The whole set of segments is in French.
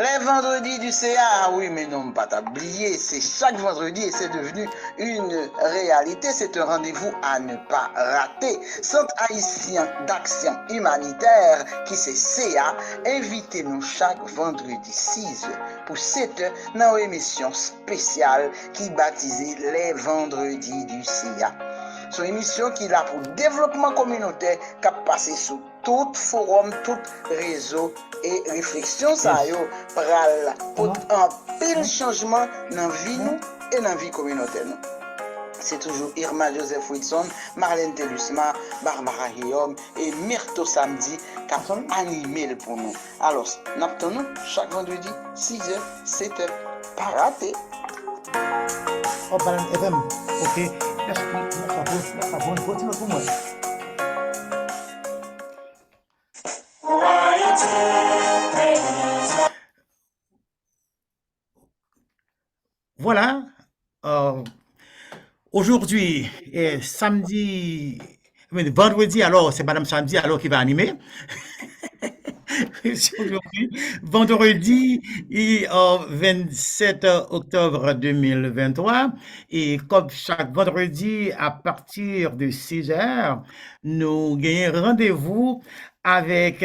Les vendredis du CA, oui, mais non, pas t'oublier, c'est chaque vendredi et c'est devenu une réalité. C'est un rendez-vous à ne pas rater. Centre haïtien d'action humanitaire, qui c'est CA, invitez-nous chaque vendredi 6 pour cette dans une émission spéciale qui baptisée Les Vendredis du CA. Son émission qui est là pour développement communautaire, qui a passé sous tout forum, tout réseau et réflexion, ça y est, pral pour un pile changement dans la vie nous et dans la vie communautaire. C'est toujours Irma Joseph Whitson, Marlène Telusma, Barbara Guillaume et Myrto Samedi qui ont animé pour nous. Alors, nous chaque vendredi, 6h, 7h, pas raté. Oh, Madame FM, ok. Merci, continue pour moi. Voilà. Aujourd'hui, samedi, vendredi, alors, c'est Madame Samedi alors qui va animer. Aujourd'hui, vendredi 27 octobre 2023. Et comme chaque vendredi, à partir de 6 heures, nous gagnons rendez-vous avec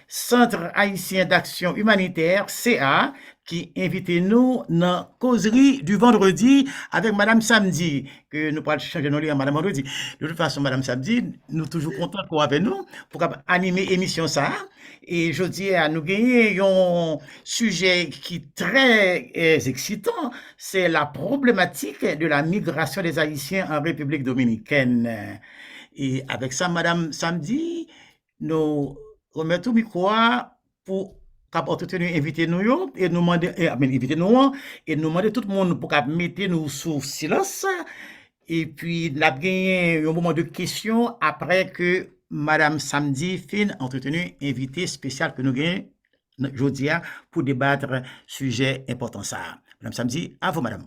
Centre haïtien d'action humanitaire, CA, qui invite nous dans causerie du vendredi avec Madame Samedi, que nous pourrons changer nos liens Madame Vendredi. De toute façon, Madame Samedi, nous toujours contents pour avec nous, pour animer l'émission ça. Et je dis à nous gagner un sujet qui est très excitant, c'est la problématique de la migration des Haïtiens en République dominicaine. Et avec ça, Madame Samedi, nous remettons le micro pour inviter nous et nous demander inviter nous et nous demander tout le monde pour mettre nous sous silence et puis nous avons gagné un moment de questions après que Madame Samedi fin entretenu invité spécial que nous gagnons aujourd'hui pour débattre sujet important ça. Madame Samedi, à vous Madame.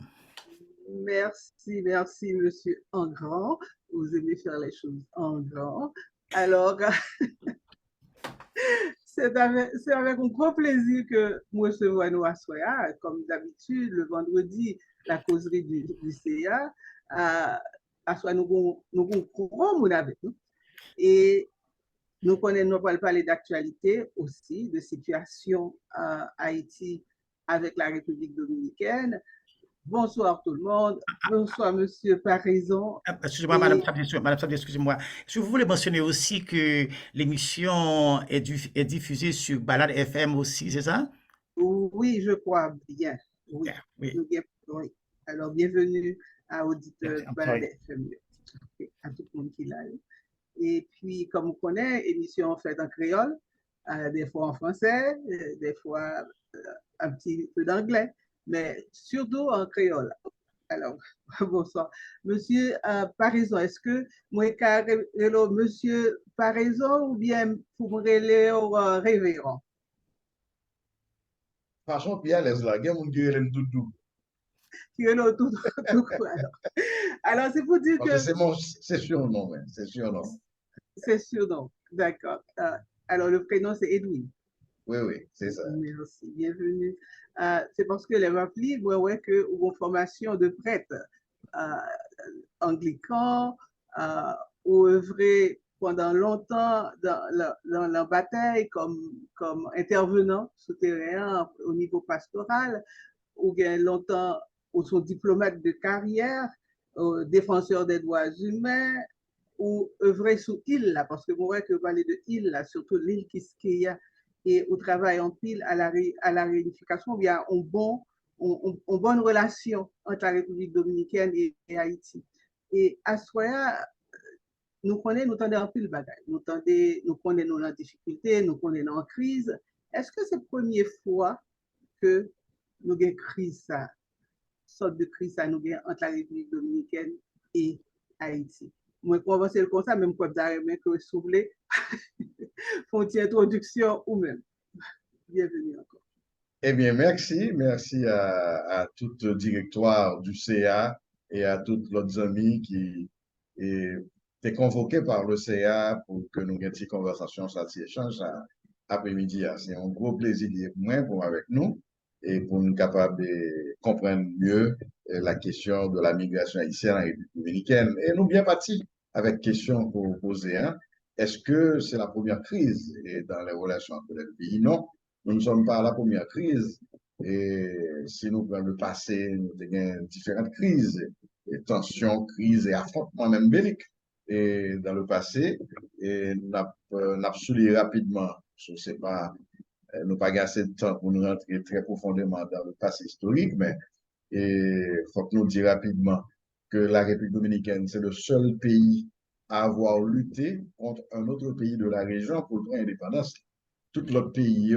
Merci, Monsieur Engrand. Vous aimez faire les choses en grand. Alors, c'est avec un grand plaisir que moi je vois nous à Soya, comme d'habitude, le vendredi, la causerie du CA. À Soya, nous avons grand monde avec nous. Et nous connaissons, nous parler d'actualité aussi, de situation à Haïti avec la République dominicaine. Bonsoir tout le monde. Bonsoir, Monsieur Paraison. Excusez-moi, Madame Sabdi, excusez-moi. Si vous voulez mentionner aussi que l'émission est diffusée sur Balade FM aussi, c'est ça? Oui, je crois bien. Oui. Oui. Oui. Alors, bienvenue à Auditeur Balade FM, à tout le monde qui l'a eu. Et puis, comme vous connaissez, émission faite en créole, des fois en français, des fois un petit peu d'anglais, mais surtout en créole. Alors, bonsoir. Monsieur Paraison, est-ce que moi, monsieur Paraison ou bien pour me relayer au révérend? Façon, puis à l'aise là, il y a mon Dieu, elle doudou. Alors, c'est pour dire que. C'est surnom, c'est surnom. C'est surnom, d'accord. Alors, le prénom, c'est Edwin. Oui, c'est ça. Merci, bienvenue. C'est parce que les rappelés, ouais, que une formation de prêtre anglican ou œuvré pendant longtemps dans la bataille comme intervenant souterrain au niveau pastoral, ou bien longtemps ou sont diplomates de carrière, défenseurs des droits humains, ou œuvrer sous île là, parce que moi que parler de île là, surtout l'île Kiskeya, et au travail en pile à la réunification, il y a une bonne relation entre la République dominicaine et Haïti. Et à ce moment-là, nous connaissons, nous tendons en pile bagaille. Nous connaissons nos difficultés, nous connaissons en crise. Est-ce que c'est la première fois que nous avons une crise, ça, sorte de crise, ça, nous avons entre la République dominicaine et Haïti? Moi, je pense comme ça, même quand vous avez que vous voulez, font une introduction ou même. Bienvenue encore. Eh bien, merci à tout le directoire du CA et à tous les amis qui étaient convoqués par le CA pour que nous ayons une conversation, ça, cet échange après-midi. C'est un gros plaisir d'être pour avec nous et pour nous capables de comprendre mieux la question de la migration haïtienne en République dominicaine. Et nous bien partis avec question pour poser. Est-ce que c'est la première crise dans les relations entre les pays? Non. Nous ne sommes pas à la première crise. Et si nous prenons le passé, nous avons différentes crises, et tensions, crises et affrontements même béliques. Et dans le passé, et nous avons souligné rapidement, je ne sais pas, nous pas assez de temps pour nous rentrer très profondément dans le passé historique, mais il faut que nous disions rapidement que la République dominicaine, c'est le seul pays à avoir lutté contre un autre pays de la région pour le droit d'indépendance. Tout l'autre pays,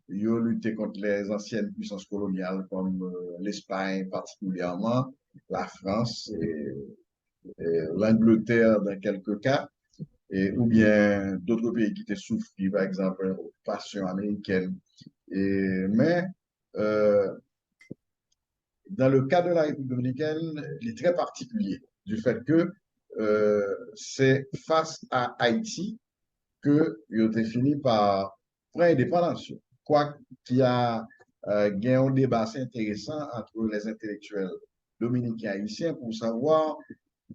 ils ont lutté contre les anciennes puissances coloniales comme l'Espagne particulièrement, la France et l'Angleterre dans quelques cas, ou bien d'autres pays qui étaient souffris, par exemple, l'occupation américaine. Mais dans le cas de la République dominicaine, il est très particulier du fait que c'est face à Haïti qu'il a été fini par prendre indépendance. Quoi qu'il y a gagné un débat assez intéressant entre les intellectuels dominicains et haïtiens pour savoir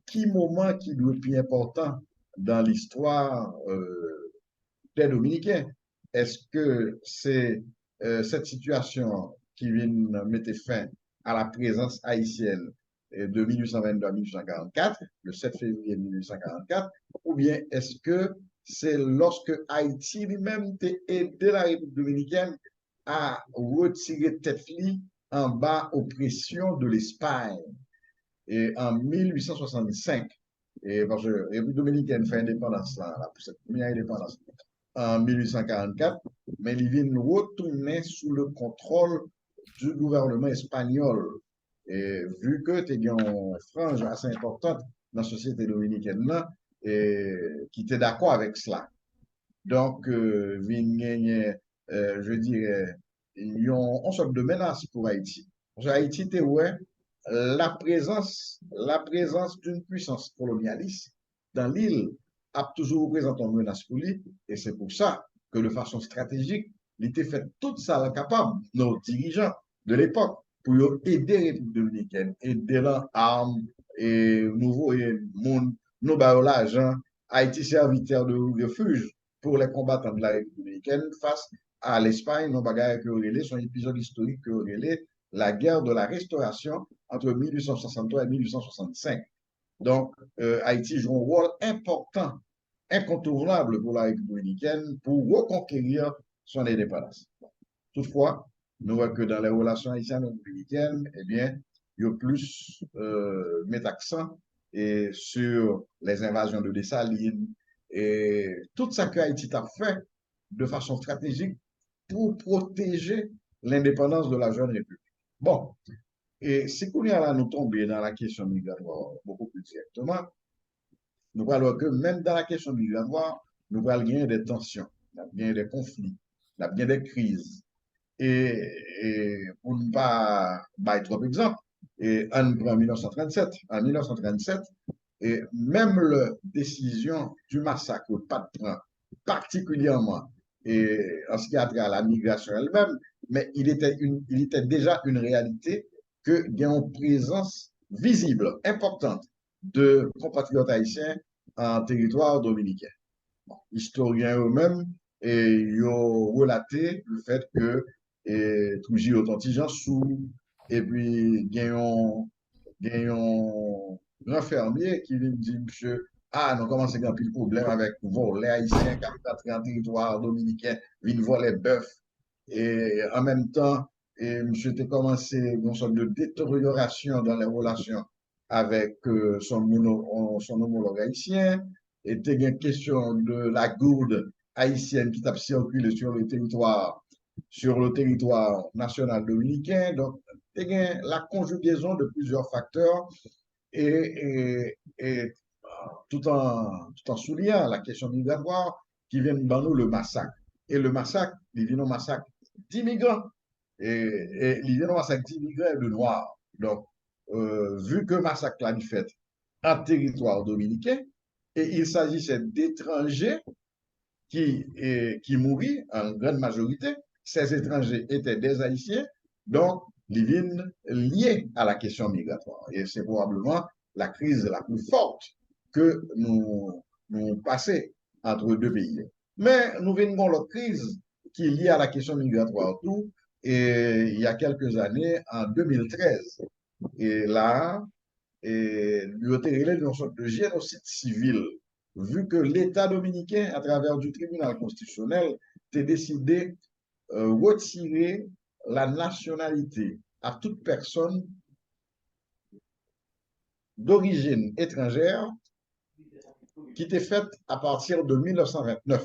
qui moment qui doit être plus important dans l'histoire des Dominicains. Est-ce que c'est cette situation qui vient mettre fin à la présence haïtienne de 1822 à 1844, le 7 février 1844, ou bien est-ce que c'est lorsque Haïti lui-même a aidé la République dominicaine à retirer tête-lit en bas aux pressions de l'Espagne et en 1865, et parce que la République dominicaine fait indépendance là, cette première indépendance en 1844, mais il vient retourner sous le contrôle du gouvernement espagnol. Et vu que tu as une frange assez importante dans la société dominicaine là, et qui était d'accord avec cela. Donc, je dirais, il y a une sorte de menace pour Haïti. Parce que Haïti était ouais, la présence d'une puissance colonialiste dans l'île a toujours représenté une menace pour lui, et c'est pour ça que de façon stratégique, il était fait tout ça capable, nos dirigeants de l'époque, pour aider la République dominicaine, aider l'arme, et nouveau, et nous l'argent, Haïti serviteur de refuge pour les combattants de la République dominicaine face à l'Espagne, non bagaille que relais, son épisode historique que relais, la guerre de la Restauration entre 1863 et 1865. Donc, Haïti joue un rôle important, incontournable pour la République dominicaine pour reconquérir son indépendance. Toutefois, nous voyons que dans les relations haïtiennes et dominicaines, eh bien, il y a plus met accent et sur les invasions de Dessalines et tout ça que Haïti a fait de façon stratégique pour protéger l'indépendance de la jeune République. Bon, et si nous allons tomber dans la question migratoire beaucoup plus directement, nous voyons que même dans la question migratoire, nous voyons gagner des tensions, nous gagner des conflits, nous gagner des crises. Et pour ne pas trop d'exemples, en 1937, et même la décision du massacre pas de particulièrement et en ce qui a trait à la migration elle-même, mais il était déjà une réalité qu'il y a une présence visible, importante de compatriotes haïtiens en territoire dominicain. Bon, historiens eux-mêmes ils ont relaté le fait que Trougy authentigeant sous et puis il y a un grand fermier qui vient dire monsieur nous commençons à avoir un problème avec les haïtiens qui ont en territoire dominicain viennent voler bœuf et en même temps monsieur a commencé une sorte de détérioration dans les relations avec son homologue haïtien, et tu une question de la gourde haïtienne qui t'a circulé sur le territoire national dominicain. Donc, tu la conjugaison de plusieurs facteurs et tout en soulignant la question migratoire qui vient de nous le massacre. Et le massacre, il vient au massacre d'immigrants. Et il vient au massacre d'immigrants et de noirs. Donc, vu que le massacre l'a fait en territoire dominicain, et il s'agissait d'étrangers qui mourraient en grande majorité, ces étrangers étaient des Haïtiens, donc ils viennent liés à la question migratoire. Et c'est probablement la crise la plus forte que nous passons entre deux pays. Mais nous venons l'autre crise qui est liée à la question migratoire tout, et il y a quelques années, en 2013. Et là, il a été une sorte de génocide civil, vu que l'État dominicain, à travers du tribunal constitutionnel, a décidé de retirer la nationalité à toute personne d'origine étrangère qui était faite à partir de 1929.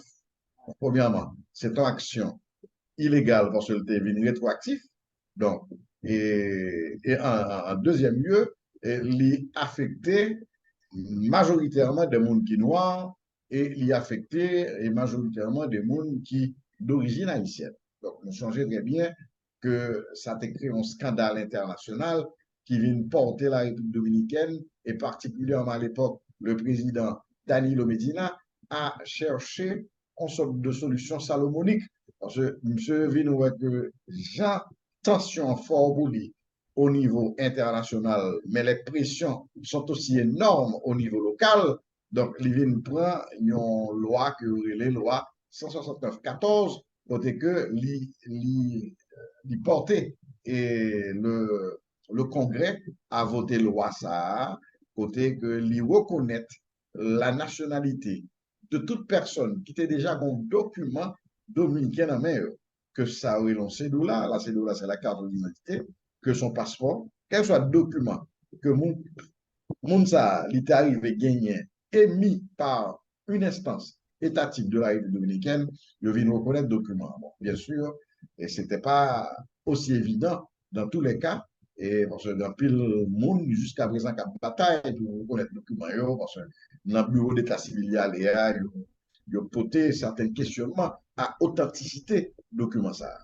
Premièrement, c'est une action illégale parce qu'elle était venue rétroactive. Donc, et en deuxième lieu, il affectait majoritairement des gens qui noirs et il affectait majoritairement des gens qui d'origine haïtienne. Donc, on changeait très bien que ça a créé un scandale international qui vient porter la République dominicaine et particulièrement à l'époque, le président Danilo Medina a cherché une sorte de solution salomonique. Parce que M. vient que Jean tension fort pour lui au niveau international, mais les pressions sont aussi énormes au niveau local. Donc, il prend une loi que les lois 169-14, côté que l'y porter et le Congrès a voté loi ça, côté que l'y reconnaît la nationalité de toute personne qui était déjà un document dominicain en main, que ça aurait lancé cédula, la cédula c'est la carte d'identité, que son passeport, quel soit le document que moun ça l'est arrivé gagné émis par une instance étatique de la République dominicaine, je viens reconnaître le document. Bon, bien sûr, et c'était pas aussi évident dans tous les cas, et parce que dans pile monde jusqu'à présent qui a bataille pour reconnaître le document, parce que dans le bureau d'état civil, il y a posé certains questionnements à authenticité du document ça.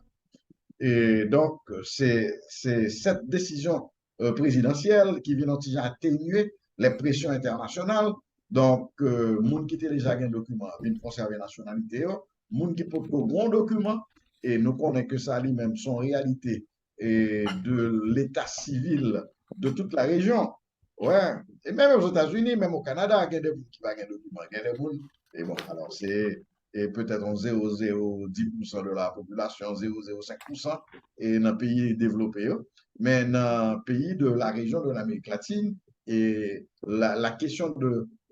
Et donc, c'est cette décision présidentielle qui vient atténuer les pressions internationales. Donc, moun qui était déjà un document, vient conserver la nationalité, moun qui peut un bon document, et nous connaissons que ça lui-même son réalité et de l'état civil de toute la région. Ouais. Et même aux États-Unis, même au Canada, il y a des gens qui n'ont pas de document. Il y a des gens. Et bon, alors c'est peut-être 0,010% de la population, 0,05% et dans les pays développés. Mais dans les pays de la région de l'Amérique latine, et la question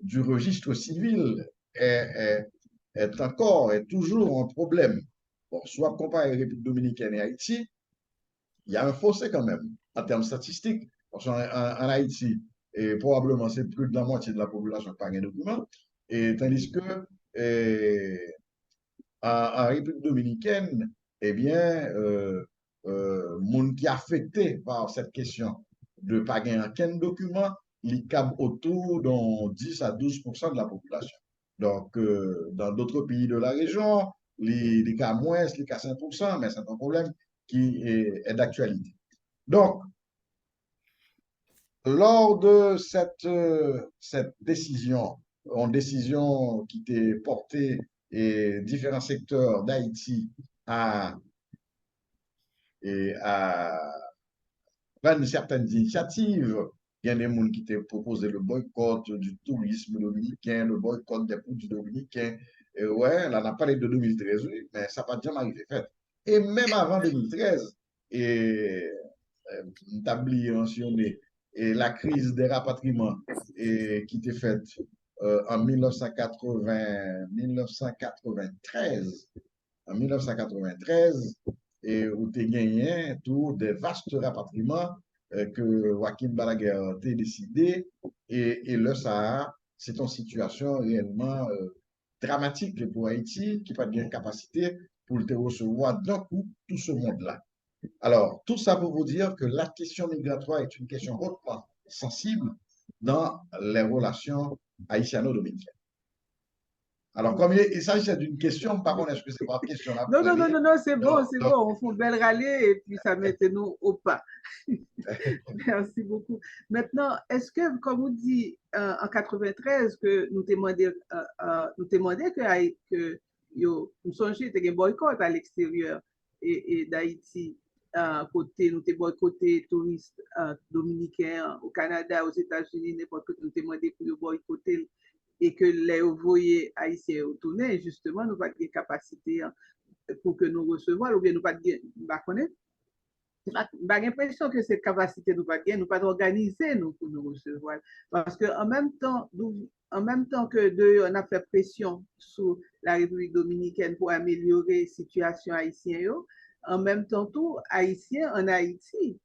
du registre civil est toujours un problème. Bon, soit comparé à la République dominicaine et Haïti, il y a un fossé quand même en termes statistiques. Parce qu'en Haïti, et probablement c'est plus de la moitié de la population qui n'a pas de documents, et tandis que en République dominicaine, eh bien, monde qui est affecté par cette question de ne pas gagner aucun document, il cap autour de 10 à 12% de la population. Donc, dans d'autres pays de la région, il y a moins, il y a 5%, mais c'est un problème qui est d'actualité. Donc, lors de cette décision, une décision qui était portée et différents secteurs d'Haïti à prendre certaines initiatives. Il y a des gens qui ont proposé le boycott du tourisme dominicain, le boycott des produits dominicains. Et ouais, là, on a parlé de 2013, oui, mais ça n'a pas jamais arrivé fait. Et même avant 2013, et on a mentionné et la crise des rapatriements qui était faite en 1993. En 1993, et où tu gagné tout des vastes rapatriements que Joaquin Balaguer a décidé et là, ça, c'est une situation réellement dramatique pour Haïti qui n'a pas de capacité pour le recevoir d'un coup tout ce monde-là. Alors, tout ça pour vous dire que la question migratoire est une question hautement sensible dans les relations haïtiano-dominicaines. Alors, comme il s'agit d'une question, par contre, est-ce que c'est pas une question là? Non, c'est bon, c'est bon. On fait une belle rallye et puis ça met nous au pas. Merci beaucoup. Maintenant, est-ce que, comme vous dit en 93, que nous demandons que nous songeons un boycott à l'extérieur et d'Haïti, côté, nous avons boycotté touristes dominicains au Canada, aux États-Unis, n'importe quoi, nous demandons pour boycotter et que les envoyés haïtiens retournent, justement, nous n'avons pas de capacité pour que nous recevions, ou bien nous n'avons pas de j'ai l'impression que cette capacité nous pas nous pas organiser nous pour nous recevoir parce que en même temps que on a fait pression sur la République dominicaine pour améliorer la situation haïtienne, en même temps tout haïtien en Haïti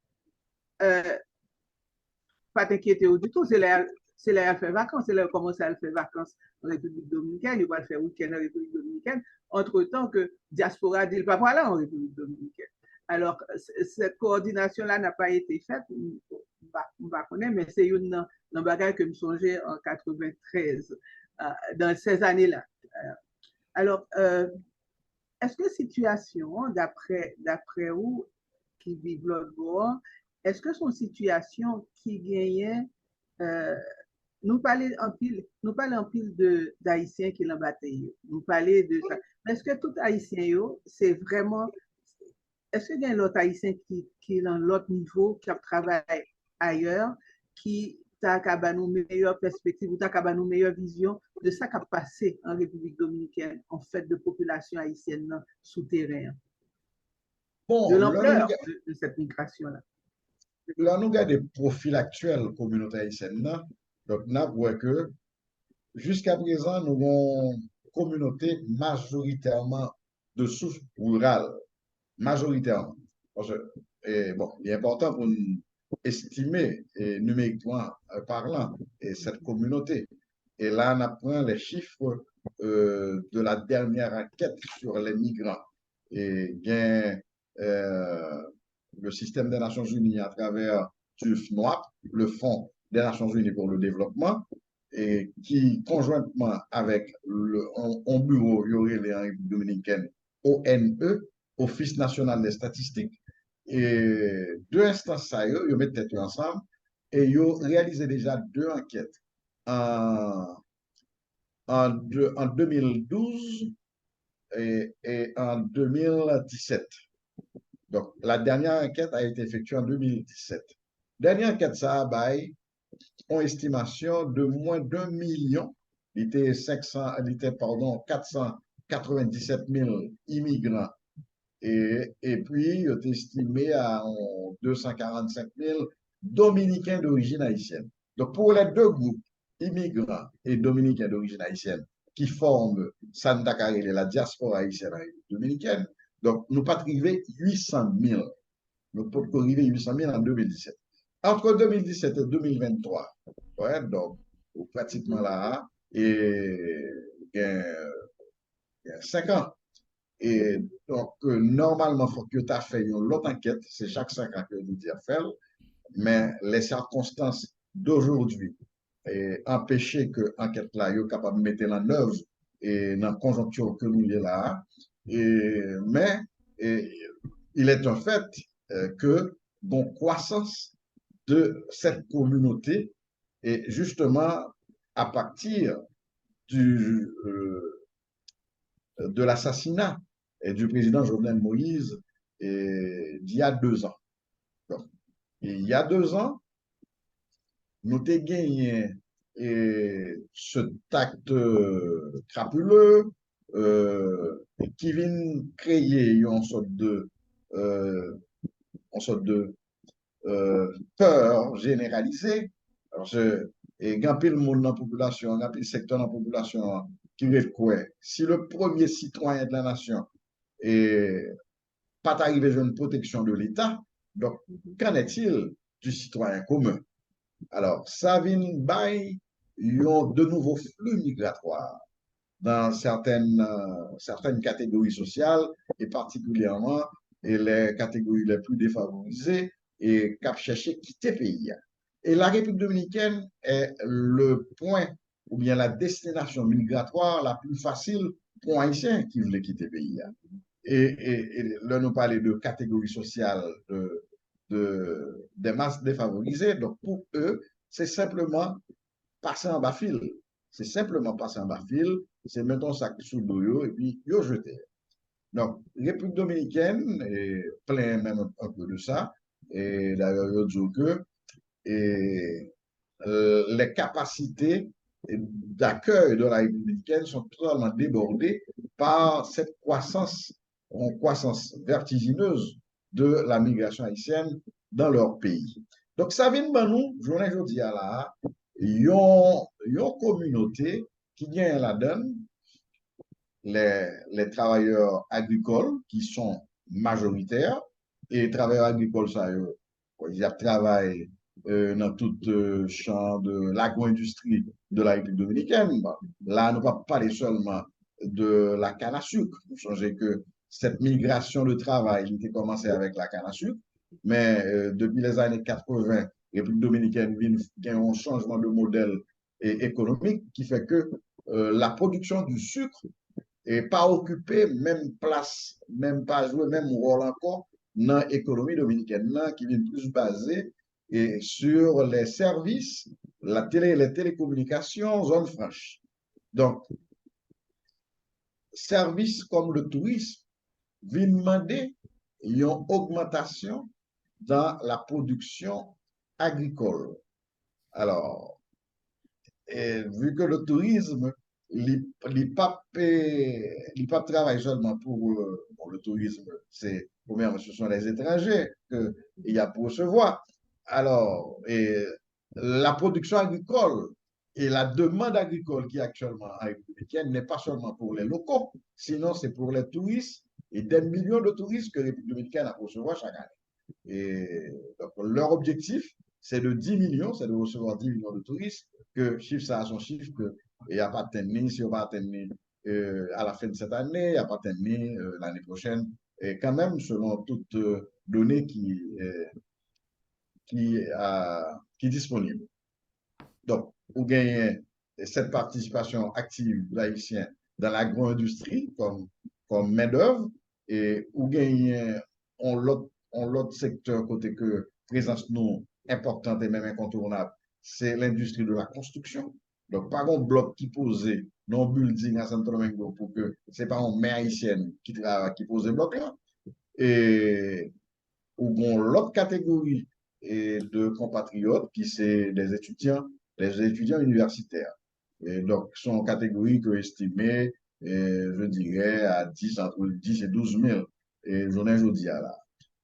pas t'inquiéter du tout, c'est là à faire vacances, c'est là commencer à faire vacances en République dominicaine, il va le faire week-end en République dominicaine, entre-temps que diaspora dit pas là en République dominicaine. Alors, cette coordination-là n'a pas été faite, on va connaître, mais c'est une bagage que je me songeais en 93, dans ces années-là. Alors, est-ce que situation, d'après où qui vivent l'autre est-ce que son situation qui gagnait, nous parlons en pile d'Haïtiens qui l'ont battu, nous parlons de ça. Est-ce que tout Haïtien, c'est vraiment, est-ce qu'il y a l'autre Haïtien qui est dans l'autre niveau, qui travaille ailleurs, qui a une meilleure perspective, ou a une meilleure vision de ça qui a passé en République dominicaine, en fait, de population haïtienne souterraine, de l'ampleur de cette migration-là? Là, nous avons des profils actuels communauté haïtienne. Donc, nous voyons que jusqu'à présent, nous avons une communauté majoritairement de souche rurale. Majoritairement. Parce que, bon, il est important pour nous estimer numériquement parlant cette communauté. Et là, on apprend les chiffres de la dernière enquête sur les migrants. Et bien, le système des Nations Unies à travers FNOAP, le Fonds des Nations Unies pour le développement, et qui, conjointement avec un bureau, il y aurait les République dominicaine, ONE, Office national des statistiques, et deux instances, ils mettent tête ensemble, et ils ont réalisé déjà deux enquêtes en 2012 et en 2017. Donc, la dernière enquête a été effectuée en 2017. Dernière enquête, ça a bail une estimation de moins d'1 million, il était 497 000 immigrants. Et puis, il est estimé à 245 000 Dominicains d'origine haïtienne. Donc, pour les deux groupes, immigrants et Dominicains d'origine haïtienne, qui forment Santa Carille, la diaspora haïtienne dominicaine, donc, nous pas arrivé 800 000. Nous pas arrivé 800 000 en 2017. Entre 2017 et 2023, ouais, donc, pratiquement là, et il y a 5 ans. Et donc, normalement, il faut que tu aies fait une autre enquête, c'est chaque 5 ans que nous disons faire, mais les circonstances d'aujourd'hui empêcher que l'enquête là soit capable de mettre en œuvre et dans la conjoncture que nous y là. Mais il est un fait que bon croissance de cette communauté est justement à partir de l'assassinat du président Jovenel Moïse d'il y a 2 ans. Donc, il y a 2 ans, nous avons gagné ce acte crapuleux qui vient créer une sorte de peur généralisée. Alors, et grand pile monde dans la population, grand pile secteur dans la population qui veut quoi? Si le premier citoyen de la nation est pas arrivé à une protection de l'État, donc qu'en est-il du citoyen commun. Alors, ça vient de nouveaux flux migratoires dans certaines catégories sociales et particulièrement les catégories les plus défavorisées et qui chercher quitter le pays. Et la République dominicaine est le point ou bien la destination migratoire la plus facile pour un Haïtien qui voulait quitter le pays. Et là, nous parlons de catégories sociales des masses défavorisées. Donc, pour eux, c'est simplement passer en bas fil. C'est simplement passer en bas fil, c'est mettre un sac sous le dos et puis yo jeter. Donc, République dominicaine est plein même un peu de ça. Et d'ailleurs, yo dit que les capacités d'accueil de la République dominicaine sont totalement débordées par cette croissance vertigineuse de la migration haïtienne dans leur pays. Donc, ça vient de nous, journée aujourd'hui à la, une communauté qui vient la donne, les travailleurs agricoles qui sont majoritaires, et les travailleurs agricoles, ça, ils travaillent dans tout champ de l'agro-industrie de la République dominicaine. Bon, là, on ne va pas parler seulement de la canne à sucre. Vous songez que cette migration de travail, il était commencé avec la canne à sucre, mais depuis les années 80, la République dominicaine vient un changement de modèle économique qui fait que la production du sucre n'est pas occupée même place, même pas joué même rôle encore dans l'économie dominicaine, qui vient plus basée et sur les services, les télécommunications, zone franche. Donc, services comme le tourisme viennent demander une augmentation dans la production agricole. Alors, vu que le tourisme, il pas travaille seulement pour le tourisme, c'est ce sont les étrangers qu'il y a pour recevoir. Alors, la production agricole et la demande agricole qui est actuellement républicaine n'est pas seulement pour les locaux, sinon c'est pour les touristes et des millions de touristes que la République dominicaine a pour recevoir chaque année. Et donc, leur objectif, c'est de 10 millions, c'est de recevoir 10 millions de touristes, que chiffre ça a son chiffre, que il n'y a pas atteint, si on va atteindre à la fin de cette année, il n'y a pas atteint l'année prochaine, et quand même, selon toutes données qui est disponible. Donc, vous gagnez cette participation active de l'Haïtien dans l'agro-industrie comme main-d'œuvre et vous gagnez l'autre secteur côté que présence nous importante et même incontournable, c'est l'industrie de la construction. Donc, pas un bloc qui posait dans le building à Santo Domingo pour que ce n'est pas une mère haïtienne qui pose le bloc là. Et ou l'autre catégorie de compatriotes qui c'est des étudiants universitaires. Et donc, sont catégories que estimées, je dirais, à 10, entre 10 et 12 000. Et j'en ai aujourd'hui là.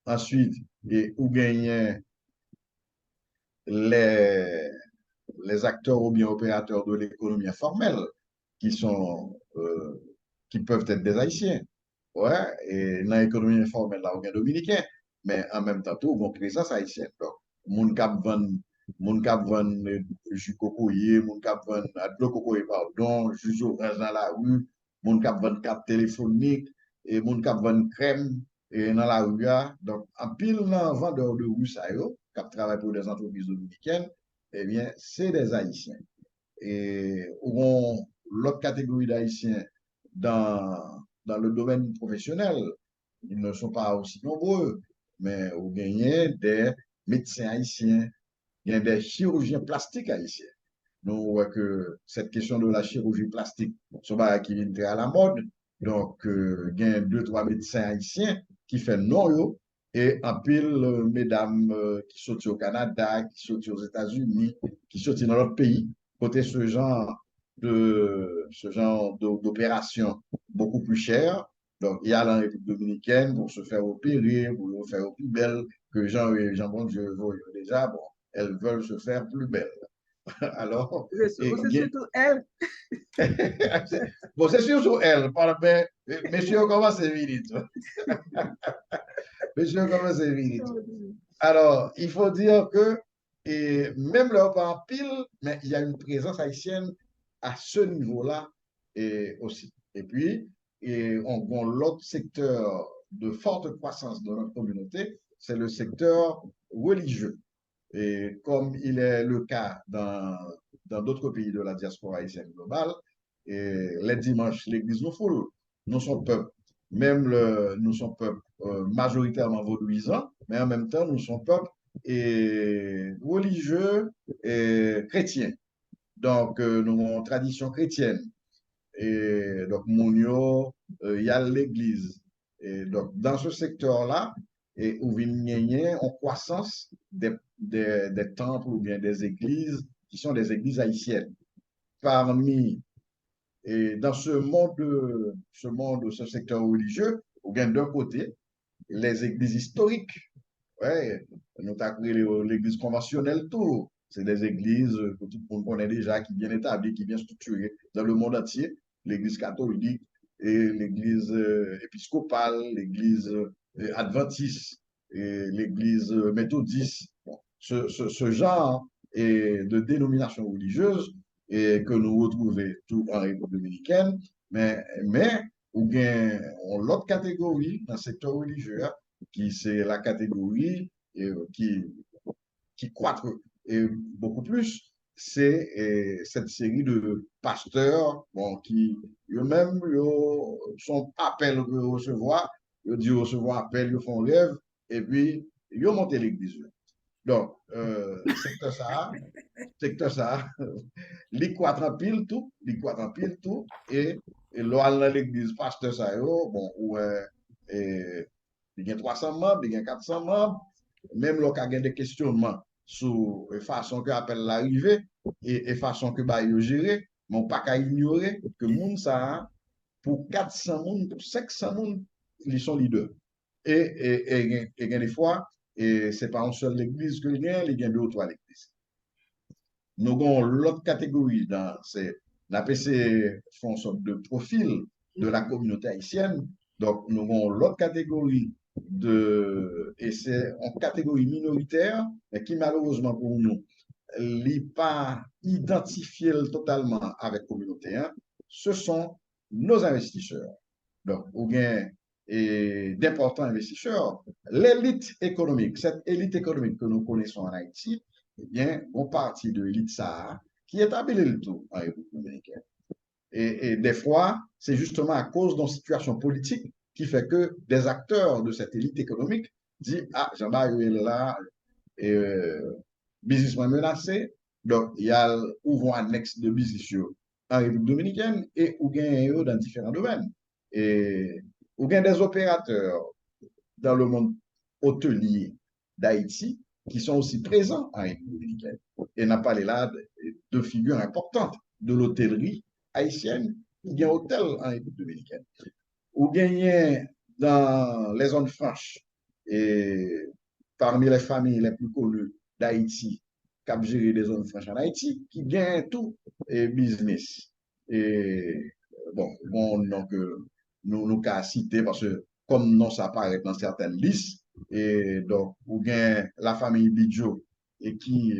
Ensuite, où gagnent les acteurs ou bien opérateurs de l'économie informelle qui peuvent être des Haïtiens. Ouais, et dans l'économie informelle, là, on est dominicain, mais en même temps, tout, on présence haïtienne. Donc, moun kap vend jus cocoyer, moun kap vend de cocoyer, pardon, jus orange dans la rue, moun kap vend carte téléphonique, et moun kap vend crème et dans la rue. Donc, en pile, vendeur de rue, ça yo, qui travaille pour des entreprises dominicaines, eh bien, c'est des Haïtiens. Et l'autre catégorie d'Haïtiens dans le domaine professionnel, ils ne sont pas aussi nombreux, mais vous gagnez des médecins haïtiens, il y a des chirurgiens plastiques haïtiens. Nous voyons que cette question de la chirurgie plastique, c'est pas qui vient à la mode. Donc, il y a 2-3 médecins haïtiens qui font non, et en pile, mesdames qui sont au Canada, qui sont aux États-Unis, qui sont dans d'autres pays, côté ce genre d'opération beaucoup plus cher. Donc, il y a la République dominicaine pour se faire opérer, pour se faire plus belle, que Jean bon Dieu déjà, bon, elles veulent se faire plus belles. Alors, c'est surtout elle. Bon, c'est surtout elle, mais monsieur, comment c'est vite? Monsieur, comment c'est vite? Alors, il faut dire que et même leur pas en pile, mais il y a une présence haïtienne à ce niveau-là et aussi. Et puis, on l'autre secteur de forte croissance de notre communauté, c'est le secteur religieux. Et comme il est le cas dans d'autres pays de la diaspora haïtienne globale, et les dimanches, l'église nous foule. Nous sommes peuple, nous sommes peuple majoritairement vaudouisant, mais en même temps, nous sommes peuple et religieux et chrétien. Donc, nous avons une tradition chrétienne. Et donc, Mounio, il y a l'église. Et donc, dans ce secteur-là, et où vient en croissance des temples ou bien des églises qui sont des églises haïtiennes. Parmi, et dans ce secteur religieux, on gagne d'un côté les églises historiques. Ouais, nous avons l'église conventionnelle, tout. C'est des églises que tout le monde connaît déjà, qui sont bien établies, qui sont bien structurées dans le monde entier. L'église catholique et l'église épiscopale, l'église adventiste et l'église méthodiste. Bon, ce genre de dénomination religieuse et que nous retrouvons tout en République dominicaine, mais ou bien l'autre catégorie dans le secteur religieux, qui c'est la catégorie qui croît beaucoup plus, c'est cette série de pasteurs bon, qui eux-mêmes sont appel de recevoir, ils disent recevoir appel, ils font rêve, et puis ils ont monté l'église. Donc, secteur ça, ils croient en pile tout, et là, dans l'église, pasteur ça, bon, il y a 300 membres, il y a 400 membres, même là, il y a des questionnements sur la façon que appelle l'arrivée et façon que bah, il gérer, mais on pas qu'à ignorer que monde ça, pour 400 monde, pour 500 monde, ils sont leaders. Et il y a des fois, et c'est pas une seule église que il y a deux ou trois églises. Nous avons l'autre catégorie dans la PC font sorte de profil de la communauté haïtienne. Donc, nous avons l'autre catégorie et c'est en catégorie minoritaire, mais qui malheureusement pour nous, n'est pas identifié totalement avec la communauté. Hein. Ce sont nos investisseurs. Donc, ou bien d'importants investisseurs, l'élite économique, cette élite économique que nous connaissons en Haïti, eh bien, on partie de l'élite Sahara qui établit le tout en République dominicaine. Et des fois, c'est justement à cause d'une situation politique qui fait que des acteurs de cette élite économique disent ah, Jean-Baptiste est là, businessman menacé, donc il y a un annexe de business en République dominicaine et ou gagne dans différents domaines. Et ou gagne des opérateurs dans le monde hôtelier d'Haïti qui sont aussi présents en République dominicaine. Et n'a pas là de figures importantes de l'hôtellerie haïtienne ou bien hôtel en République dominicaine. Ou gagner dans les zones franches et parmi les familles les plus connues d'Haïti, qui ont géré des zones franches en Haïti, qui gagnent tout et business. Et bon, donc, nous qu'à citer parce que comme non ça apparaît dans certaines listes, et donc, ou bien la famille Bidjo et qui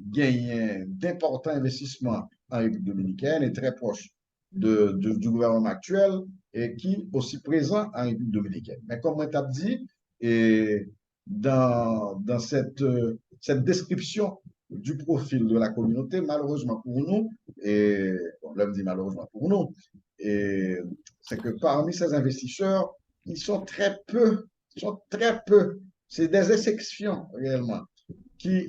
gagne d'importants investissements en République dominicaine et très proche du gouvernement actuel et qui aussi présent en République dominicaine. Mais comme on t'a dit, et dans cette description du profil de la communauté, malheureusement pour nous, et on l'a dit malheureusement pour nous, c'est que parmi ces investisseurs, ils sont très peu, c'est des exceptions réellement, qui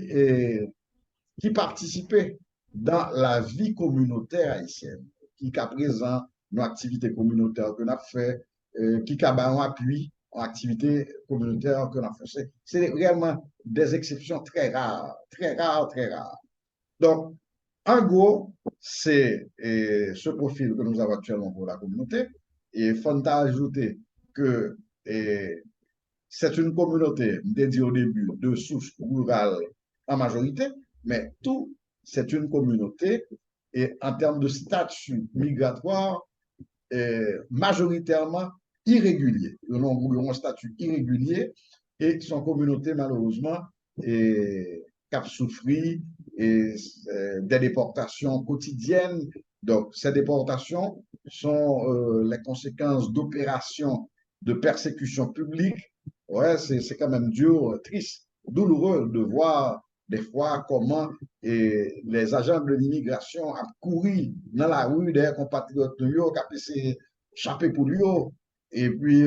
participaient dans la vie communautaire haïtienne, qui qu'à présent, nos activités communautaires que nous avons fait, qui qu'à un appui en activités communautaires que nous avons fait. C'est réellement des exceptions très rares, très rares, très rares. Donc, en gros, c'est ce profil que nous avons actuellement pour la communauté. Et il faut ajouter que c'est une communauté, je l'ai dit au début, de souche rurale en majorité, mais tout, c'est une communauté et en termes de statut migratoire, majoritairement irrégulier. Ils ont un statut irrégulier et son communauté, malheureusement, est cap souffri et des déportations quotidiennes. Donc, ces déportations sont les conséquences d'opérations de persécution publique. Ouais, c'est quand même dur, triste, douloureux de voir des fois comment les agents de l'immigration ont couru dans la rue des compatriotes qui ont échappé pour lui. Et puis,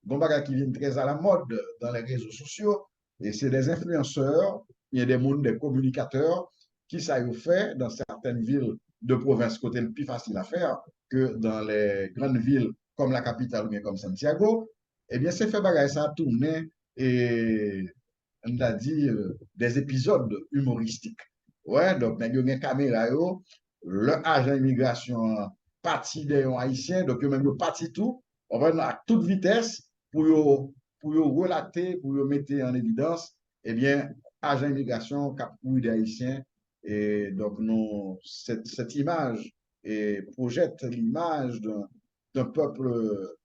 bon bagage qui vient très à la mode dans les réseaux sociaux, et c'est des influenceurs, il y a des mondes, des communicateurs qui savent faire dans certaines villes de province, côté le plus facile à faire que dans les grandes villes comme la capitale ou bien comme Santiago. Eh bien, c'est fait bagage ça a tourné et on a dit des épisodes humoristiques. Ouais, donc, il y a une caméra, le agent immigration parti des haïtiens, donc même parti tout, on va à toute vitesse pour relater, pour mettre en évidence, eh bien, agent immigration, capouille des haïtiens. Et donc, nous, cette image projette l'image d'un peuple,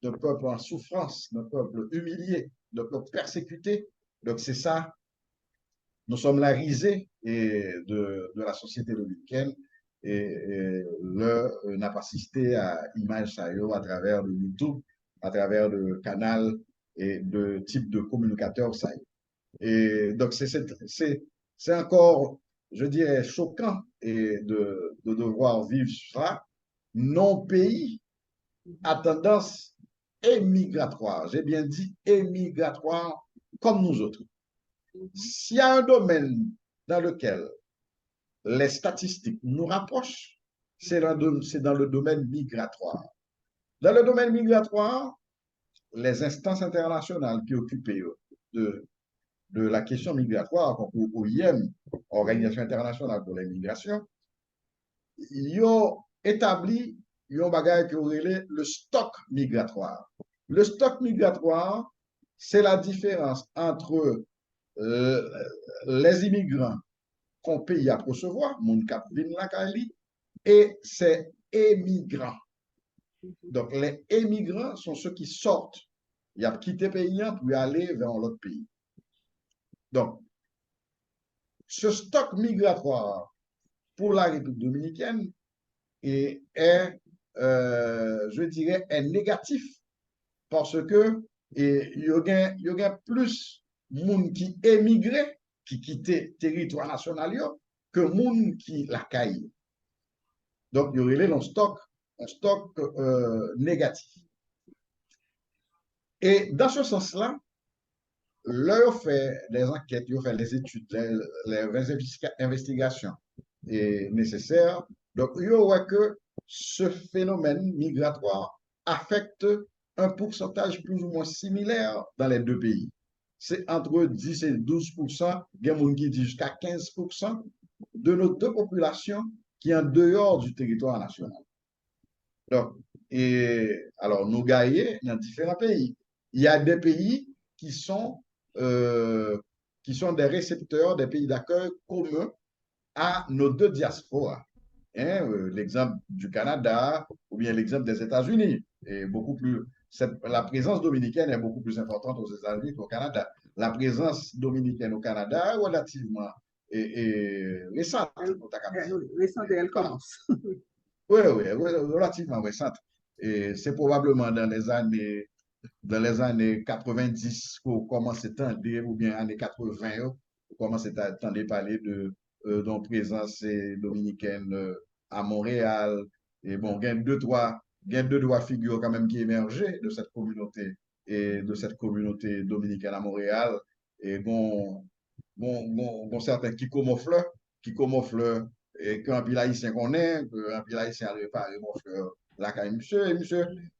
d'un peuple en souffrance, d'un peuple humilié, d'un peuple persécuté. Donc, c'est ça, nous sommes la risée de la société dominicaine et n'a pas assisté à Image Sayo à travers le YouTube, à travers le canal et de type de communicateur Sayo. Et donc, c'est encore, je dirais, choquant de devoir vivre ça. Non pays à tendance émigratoire. J'ai bien dit émigratoire comme nous autres. S'il y a un domaine dans lequel les statistiques nous rapprochent, c'est dans le domaine migratoire. Dans le domaine migratoire, les instances internationales qui occupent de, de la question migratoire, comme OIM, Organisation internationale pour les migrations, ils ont établi un bagage qui aurait le stock migratoire. Le stock migratoire, c'est la différence entre les immigrants qu'on paye à recevoir, mon cap la Cali, et ces émigrants. Donc, les émigrants sont ceux qui sortent. Ils ont quitté le pays pour aller vers l'autre pays. Donc, ce stock migratoire pour la République dominicaine est je dirais, est négatif parce que il y a plus de monde qui émigrait, qui quittait le territoire national, que de monde qui la caille. Donc, il y aurait un stock négatif. Et dans ce sens-là, là, ils ont fait des enquêtes, ils ont fait les études, les investigations nécessaires. Donc, il y aura que ce phénomène migratoire affecte un pourcentage plus ou moins similaire dans les deux pays. C'est entre 10 et 12%, il y a des gens qui disent jusqu'à 15% de nos deux populations qui sont en dehors du territoire national. Donc, alors, nous gagnons dans différents pays. Il y a des pays qui sont des récepteurs, des pays d'accueil communs à nos deux diasporas. Hein, l'exemple du Canada ou bien l'exemple des États-Unis est beaucoup plus. La présence dominicaine est beaucoup plus importante aux États-Unis qu'au Canada. La présence dominicaine au Canada est relativement récente. Récente, elle commence. Oui, relativement récente. Et c'est probablement dans les années 90 qu'on commence à entendre, ou bien années 80, qu'on commence à entendre parler de présence dominicaine à Montréal. Et bon, il y a deux, trois figures quand même qui émergeaient de cette communauté dominicaine à Montréal. Et bon, certains qui camouflent et qu'un pile haïtien qu'on est, un pile haïtien a réparé mon frère là quand monsieur,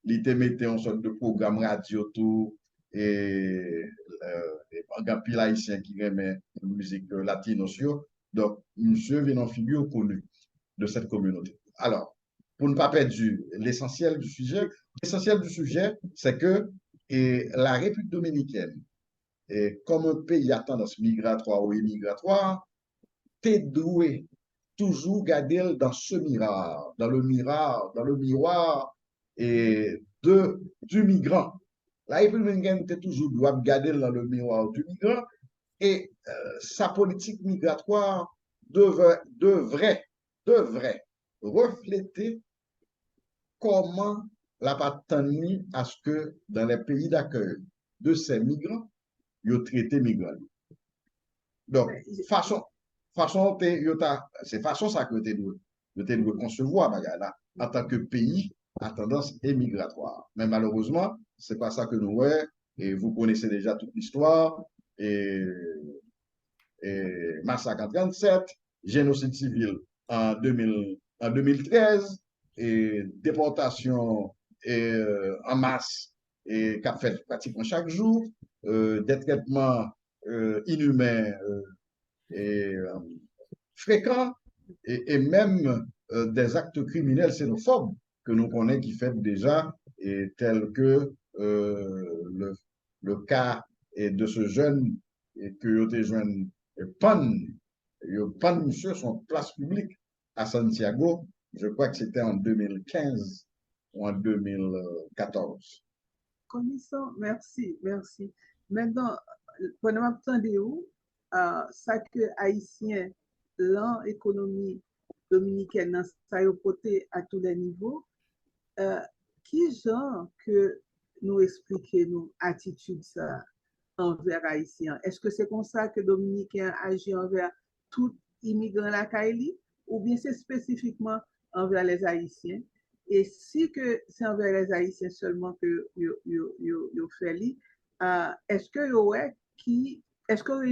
il te mettait en sorte de programme radio tout et un pile haïtien qui aimait la musique latino sur. Donc, monsieur vient en figure connue de cette communauté. Alors, pour ne pas perdre l'essentiel du sujet, c'est que la République dominicaine, comme un pays à tendance migratoire ou immigratoire, t'es doué toujours garder dans ce miroir, dans le miroir du migrant. La République dominicaine était toujours doit garder dans le miroir du migrant et sa politique migratoire devrait refléter comment la patanie à ce que dans les pays d'accueil de ces migrants, ils ont traité migrants. Donc, c'est façon ça que vous devez concevoir là, en tant que pays à tendance émigratoire. Mais malheureusement, c'est pas ça que nous voyons. Et vous connaissez déjà toute l'histoire. Et massacre en 37, génocide civil en 2013, et déportation en masse et qu'a fait pratiquement chaque jour, des traitements inhumains et fréquents et même des actes criminels xénophobes que nous connaissons qui fait déjà, et tels que le cas de ce jeune et que était jeune pan monsieur son place publique à Santiago, je crois que c'était en 2015 ou en 2014. Commission, merci, merci. Maintenant, pendant le temps de où, ça que Haïtien, l'économie dominicaine, ça a porté à tous les niveaux, qui genre que nous expliquer nos attitudes ça envers Haïtiens? Est-ce que c'est comme ça que Dominicain agit envers tout immigrant la Kaili ou bien c'est spécifiquement envers les Haïtiens? Et si que c'est envers les Haïtiens seulement que vous fait li, est-ce que ouais qui est-ce que vous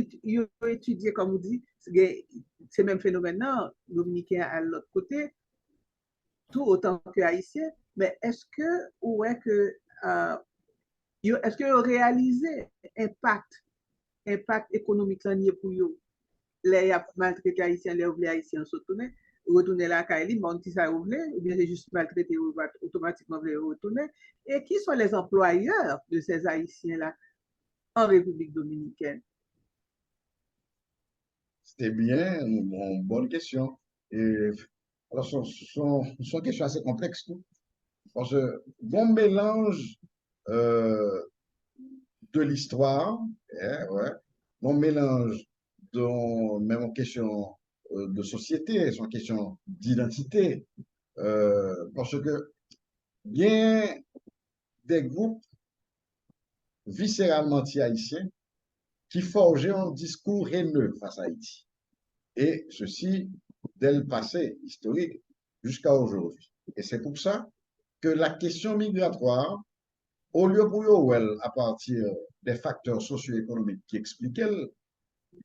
étudiez comme vous dit c'est même phénomène non dominicain à l'autre côté tout autant que haïtien, mais est-ce que ouais que est-ce que vous réalisez impact économique pour vous les maltraité haïtiens les haïtiens se retourner la Kaili, bon, si ça voulait, ou bien c'est juste maltraité automatiquement retourner. Et qui sont les employeurs de ces Haïtiens-là en République dominicaine? C'était bien, une bonne question. Et, alors, son question assez complexe, tout. Parce que bon mélange de l'histoire, ouais, bon mélange de même en question de société, son question d'identité, parce que bien des groupes viscéralement anti-haïtiens qui forgeaient un discours haineux face à Haïti. Et ceci dès le passé historique jusqu'à aujourd'hui. Et c'est pour ça que la question migratoire, au lieu pour Yowell, à partir des facteurs socio-économiques qui expliquaient,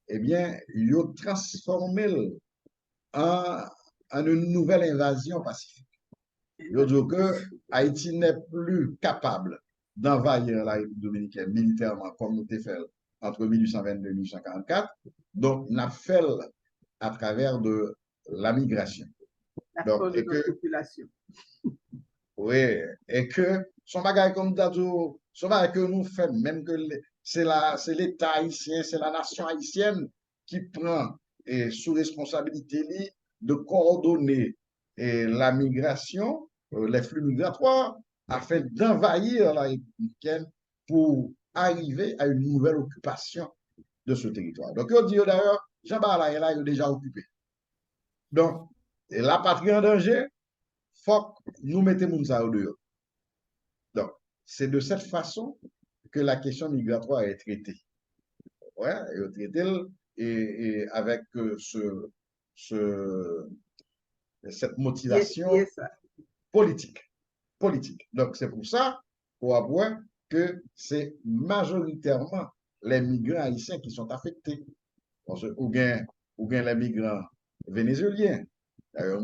eh bien, ils ont transformé en une nouvelle invasion pacifique. Ils ont dit que Haïti n'est plus capable d'envahir la République dominicaine militairement comme nous l'avons fait entre 1822 et 1844. Donc, on a fait à travers de la migration. Donc, et que, population. Oui, et que son bagage comme d'ado, son bagage que nous faisons, même que c'est l'État haïtien, c'est la nation haïtienne qui prend sous responsabilité de coordonner la migration, les flux migratoires, afin d'envahir la République pour arriver à une nouvelle occupation de ce territoire. Donc, on dit d'ailleurs, Jean-Baptiste là, il est déjà occupé. Donc, la patrie en danger, faut que nous mettons ça au dehors. Donc, c'est de cette façon que la question migratoire est traitée. Ouais, et traitée et avec cette motivation politique. Donc, c'est pour ça qu'on va voir que c'est majoritairement les migrants haïtiens qui sont affectés. Parce que, ou bien les migrants vénézuéliens. D'ailleurs,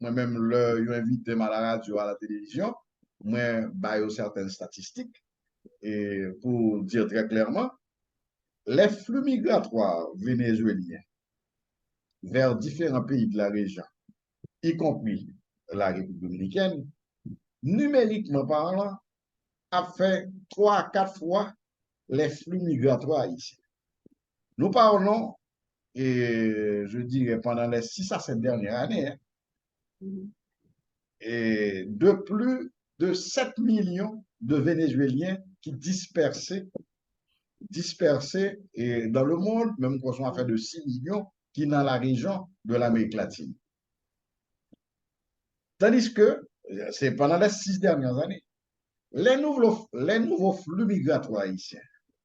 moi-même, j'ai invité à la radio, à la télévision, moi, j'ai certaines statistiques, et pour dire très clairement, les flux migratoires vénézuéliens vers différents pays de la région, y compris la République dominicaine, numériquement parlant, a fait 3 à 4 fois les flux migratoires ici. Nous parlons, et je dirais pendant les 6 à 7 dernières années, et de plus de 7 millions de Vénézuéliens qui dispersés et dans le monde, même qu'on soit affaire de 6 millions qui dans la région de l'Amérique latine. Tandis que, c'est pendant les 6 dernières années, les nouveaux flux migratoires haïtiens,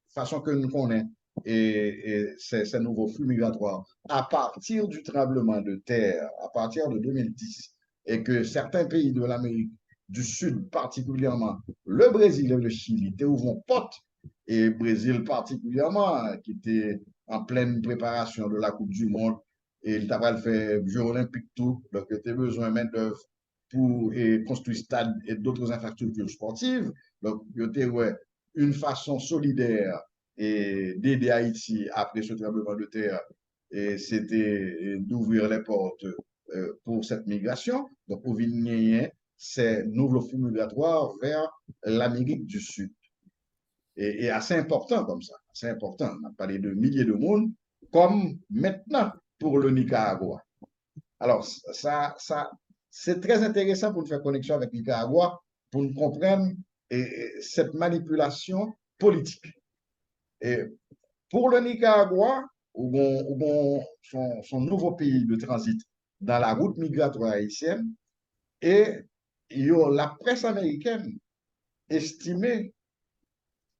façon que nous connaissons, et ces nouveaux flux migratoires, à partir du tremblement de terre, à partir de 2010, et que certains pays de l'Amérique du Sud, particulièrement le Brésil et le Chili, étaient ouvrant porte, et Brésil particulièrement, qui était en pleine préparation de la Coupe du Monde, et il t'a fait Jeux olympiques tout, donc il était besoin de main-d'œuvre pour construire stades et d'autres infrastructures sportives. Donc, il y a ouais, une façon solidaire et d'aider Haïti après ce tremblement de terre, et c'était d'ouvrir les portes pour cette migration. Donc, pour venir ces nouveaux flux migratoires vers l'Amérique du Sud. Et assez important comme ça, assez important. On a parlé de milliers de monde, comme maintenant pour le Nicaragua. Alors, c'est très intéressant pour nous faire connexion avec Nicaragua, pour nous comprendre cette manipulation politique. Et pour le Nicaragua, son nouveau pays de transit dans la route migratoire haïtienne, et la presse américaine estimait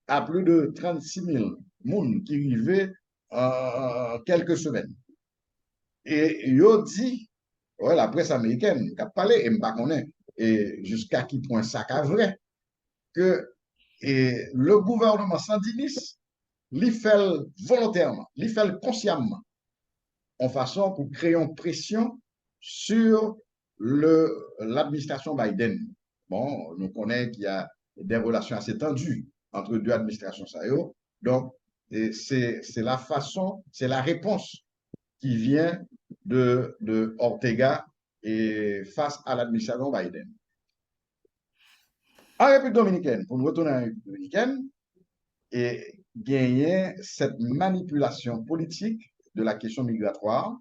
à plus de 36 000 personnes qui arrivaient en quelques semaines. Et il dit, ouais, la presse américaine qui a parlé, et pas connaît, et jusqu'à qui point ça qu'à vrai, que le gouvernement sandiniste l'y fait volontairement, l'y fait consciemment, en façon pour créer une pression sur l'administration Biden. Bon, nous connaissons qu'il y a des relations assez tendues entre deux administrations. Donc, c'est la façon, c'est la réponse qui vient de Ortega et face à l'administration Biden. En République dominicaine, pour nous retourner en République dominicaine, et gagner cette manipulation politique de la question migratoire,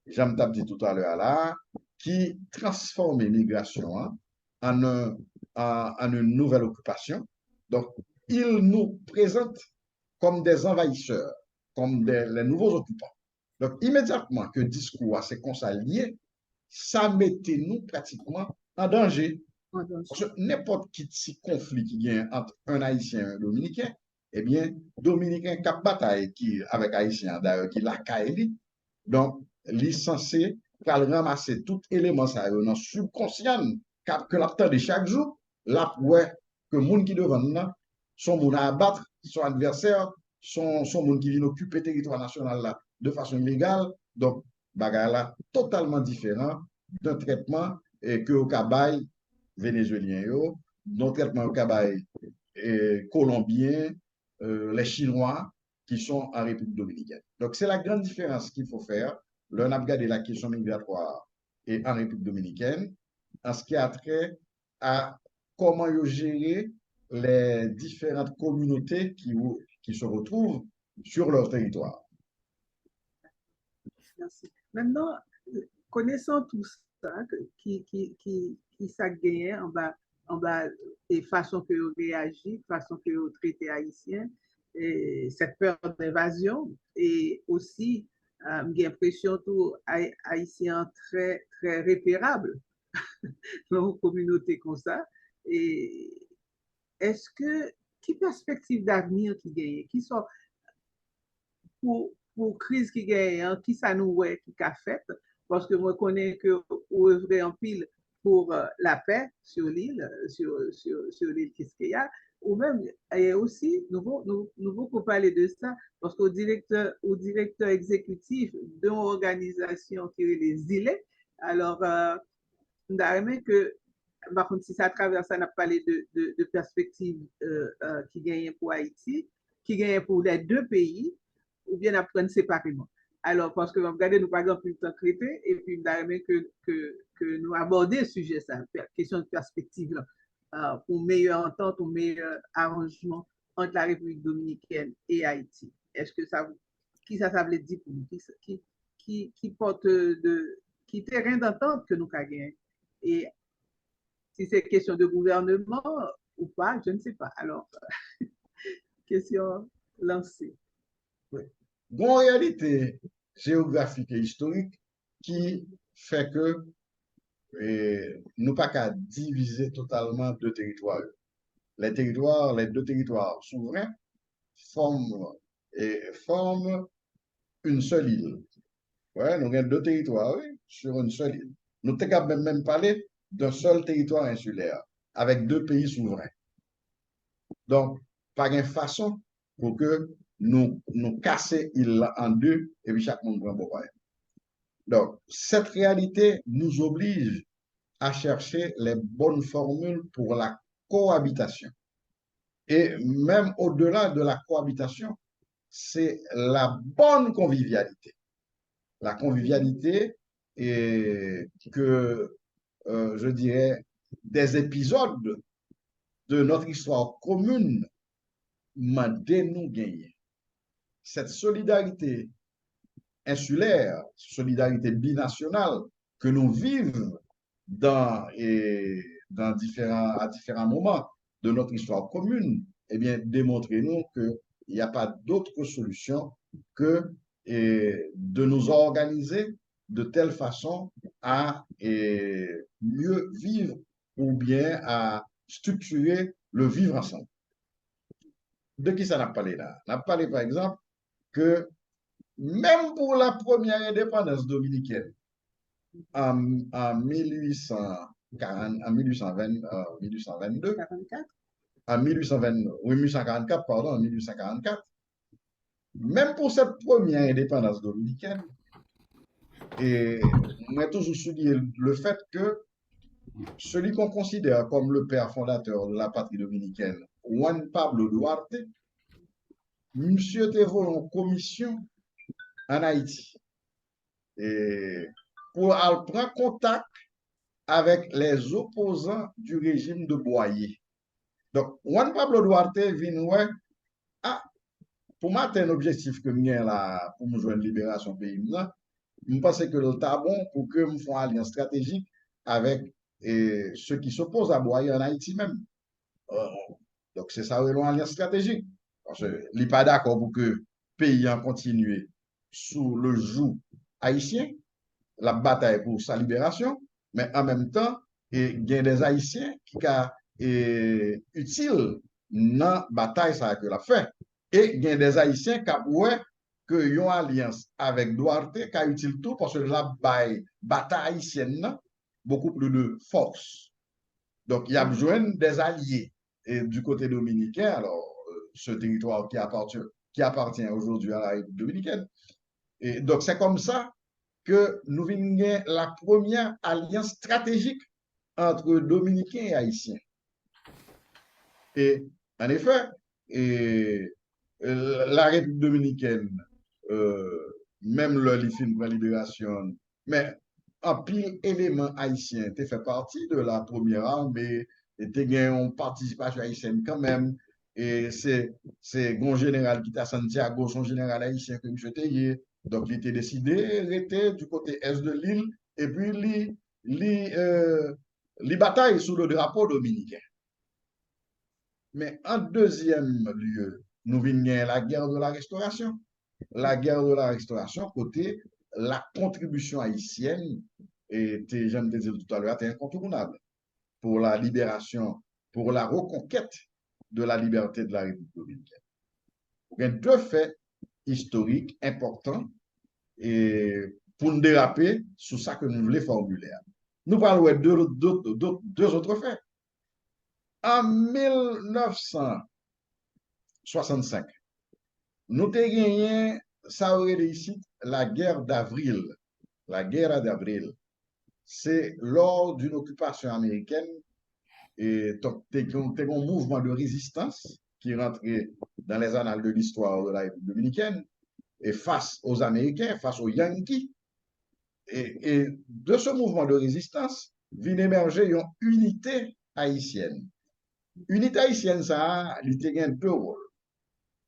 j'aime dit tout à l'heure là, qui transforme l'immigration en une nouvelle occupation. Donc, il nous présente comme des envahisseurs, comme les nouveaux occupants. Donc, immédiatement que le discours s'est consalié, ça mettait nous pratiquement en danger. Parce que n'importe qui conflit qui vient entre un Haïtien et un Dominicain, eh bien, Dominicain cap bataille qui, avec Haïtien d'ailleurs, qui la caille, donc, il est censé ramasser tout élément ça dans subconscient que l'attend de chaque jour, là, ouais, que le monde qui devant nous, son monde à abattre, son adversaire, son monde qui vient occuper le territoire national là de façon illégale. Donc, bagarre là, totalement différent d'un traitement que au Cabaye vénézuélien, d'un traitement au Cabaye colombien, les Chinois qui sont en République dominicaine. Donc, c'est la grande différence qu'il faut faire. Là, on a regardé la question migratoire et en République dominicaine, en ce qui a trait à comment gérer les différentes communautés qui se retrouvent sur leur territoire. Merci. Maintenant, connaissant tout ça, qui ça gagne en bas et façon que vous réagissez, façon que vous traitez haïtien, et cette peur d'invasion, et aussi, j'ai l'impression tout haïtien très, très repérable dans une communauté comme ça. Et est-ce que, qui perspective d'avenir qui gagne, qui sont pour crise qui gagne, qui ça nous ouais, qui a fait, parce que moi connais que vous œuvrez en pile pour la paix sur l'île, sur l'île Kiskeya, ou même, et aussi, nous beaucoup parler de ça, parce qu'au directeur exécutif d'une organisation qui est les îlets, alors, nous avons que, par contre, si ça traverse, ça n'a pas parlé de perspectives qui gagnent pour Haïti, qui gagnent pour les deux pays, ou bien apprendre séparément. Alors, parce que regardez, nous pas grand plus de temps traité, et puis nous avons que nous aborder le sujet, ça, question de perspective, là, pour meilleure entente, pour meilleur arrangement entre la République dominicaine et Haïti. Est-ce que ça, qui ça veut dire pour nous, qui porte qui terrain d'entente que nous avons gagné? Et si c'est question de gouvernement ou pas, je ne sais pas. Alors, question lancée. Oui. Bon, en réalité géographique et historique qui fait que nous pas qu'à diviser totalement deux territoires. Les deux territoires souverains forment, forment une seule île. Ouais, nous avons deux territoires, oui, sur une seule île. Nous sommes capables même parler d'un seul territoire insulaire, avec deux pays souverains. Donc, pas une façon pour que nous casser l'île en deux et puis chaque monde prend bon. Donc, cette réalité nous oblige à chercher les bonnes formules pour la cohabitation. Et même au-delà de la cohabitation, c'est la bonne convivialité. La convivialité et que, je dirais, des épisodes de notre histoire commune m'ont nous gagner. Cette solidarité insulaire, solidarité binationale que nous vivons à différents moments de notre histoire commune, eh bien, démontrez-nous qu'il n'y a pas d'autre solution que de nous organiser de telle façon à mieux vivre ou bien à structurer le vivre ensemble. De qui ça n'a parlé là? On a parlé par exemple que même pour la première indépendance dominicaine, en 1840, en 1822, 44? en 1820, oui, 1844, pardon, en 1844, même pour cette première indépendance dominicaine, et moi toujours souligné le fait que celui qu'on considère comme le père fondateur de la patrie dominicaine, Juan Pablo Duarte, monsieur était venu en commission en Haïti et pour prendre contact avec les opposants du régime de Boyer. Donc, Juan Pablo Duarte vient, ouais, ah, pour moi, c'est un objectif que j'ai là, pour nous jouer une libération pays, je pense que le bon pour que nous fassions une alliance stratégique avec ceux qui s'opposent à Boyer en Haïti même. Donc, c'est ça, une alliance stratégique. Parce que n'est pas d'accord pour que le pays en continue sous le joug haïtien, la bataille pour sa libération, mais en même temps, il y a des Haïtiens qui sont utiles dans la bataille que la fait. Et il y a des Haïtiens qui ont que une alliance avec Duarte qui a utile tout parce que la bataille haïtienne beaucoup plus de force. Donc, il y a besoin des alliés. Et du côté dominicain, alors, ce territoire qui appartient aujourd'hui à la République dominicaine. Et donc, c'est comme ça que nous venons la première alliance stratégique entre Dominicains et Haïtiens. Et en effet, la République dominicaine, même le film de la libération, mais un pile élément haïtien, tu fait partie de la première armée, et tu as une participation haïtienne quand même. Et c'est un général qui est à Santiago, son général haïtien que M. Théier. Donc, il était décidé d'arrêter du côté est de l'île et puis il bataille sous le drapeau dominicain. Mais en deuxième lieu, nous venons la guerre de la Restauration. La guerre de la Restauration, côté la contribution haïtienne, et j'aime te dire tout à l'heure, était incontournable pour la libération, pour la reconquête de la liberté de la République dominicaine. Il y a deux faits historiques importants et pour nous déraper sur ça que nous voulons formuler. Nous parlons de deux autres faits. En 1965, nous avons gagné, ça aurait ici, la guerre d'avril. La guerre d'avril, c'est lors d'une occupation américaine et un mouvement de résistance qui rentrait dans les annales de l'histoire de la République dominicaine et face aux Américains, face aux Yankees. Et de ce mouvement de résistance vient émerger une unité haïtienne. Unité haïtienne, ça a deux rôles.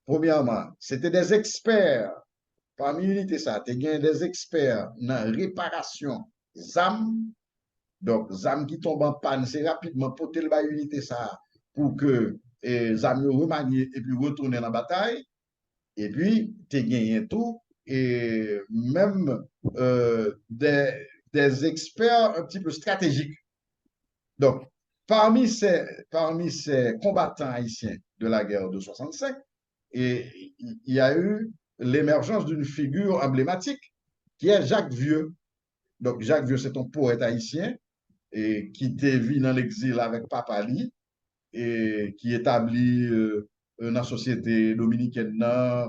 Premièrement, c'était des experts. Parmi l'unité, ça, il y a des experts dans la réparation ZAM. Donc, ZAM qui tombe en panne, c'est rapidement pour telle unité, ça, pour que amis remaniés et puis retourner dans la bataille. Et puis, tu as gagné tout. Et même des experts un petit peu stratégiques. Donc, parmi ces combattants haïtiens de la guerre de 65, et il y a eu l'émergence d'une figure emblématique qui est Jacques Vieux. Donc, Jacques Vieux, c'est un poète haïtien et qui était vu dans l'exil avec Papa Li et qui établit dans la société dominicaine,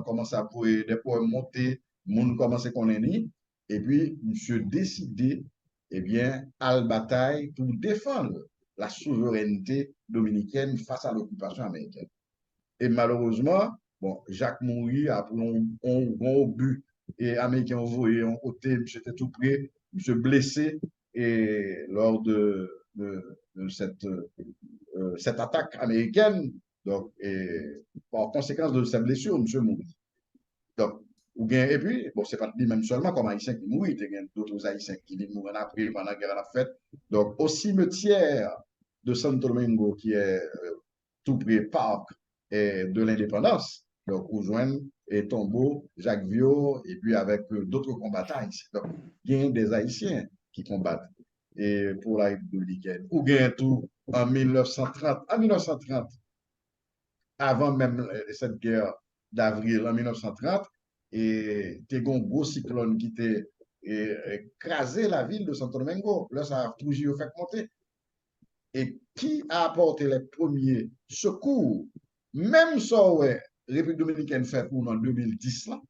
commence à poser des poèmes montés, monde commence à connaître, et puis, monsieur décidé, eh bien, à la bataille pour défendre la souveraineté dominicaine face à l'occupation américaine. Et malheureusement, bon, Jacques Moury, après on but, et Américains ont voyé, on côté, monsieur était tout près, monsieur blessé, et lors de cette attaque américaine, donc, et, par conséquence de cette blessure, monsieur Moury. Donc, ou bien, et puis, bon, c'est pas lui-même seulement comme Haïtien qui mourit, il y a d'autres Haïtiens qui vivent mourir après pendant la guerre à la fête. Donc, au cimetière de Santo Domingo, qui est tout près parc de l'indépendance, donc, où joignent et tombeau Jacques Vieux, et puis avec d'autres combattants ici. Donc, il y a des Haïtiens qui combattent et pour la République dominicaine. Ou bien tout en 1930. En 1930, avant même cette guerre d'avril en 1930, et t'es un gros cyclone qui t'a écrasé la ville de Santo Domingo. Là, ça a toujours fait monter. Et qui a apporté les premiers secours, même ça, ouais, République dominicaine fait pour nous en 2010, là,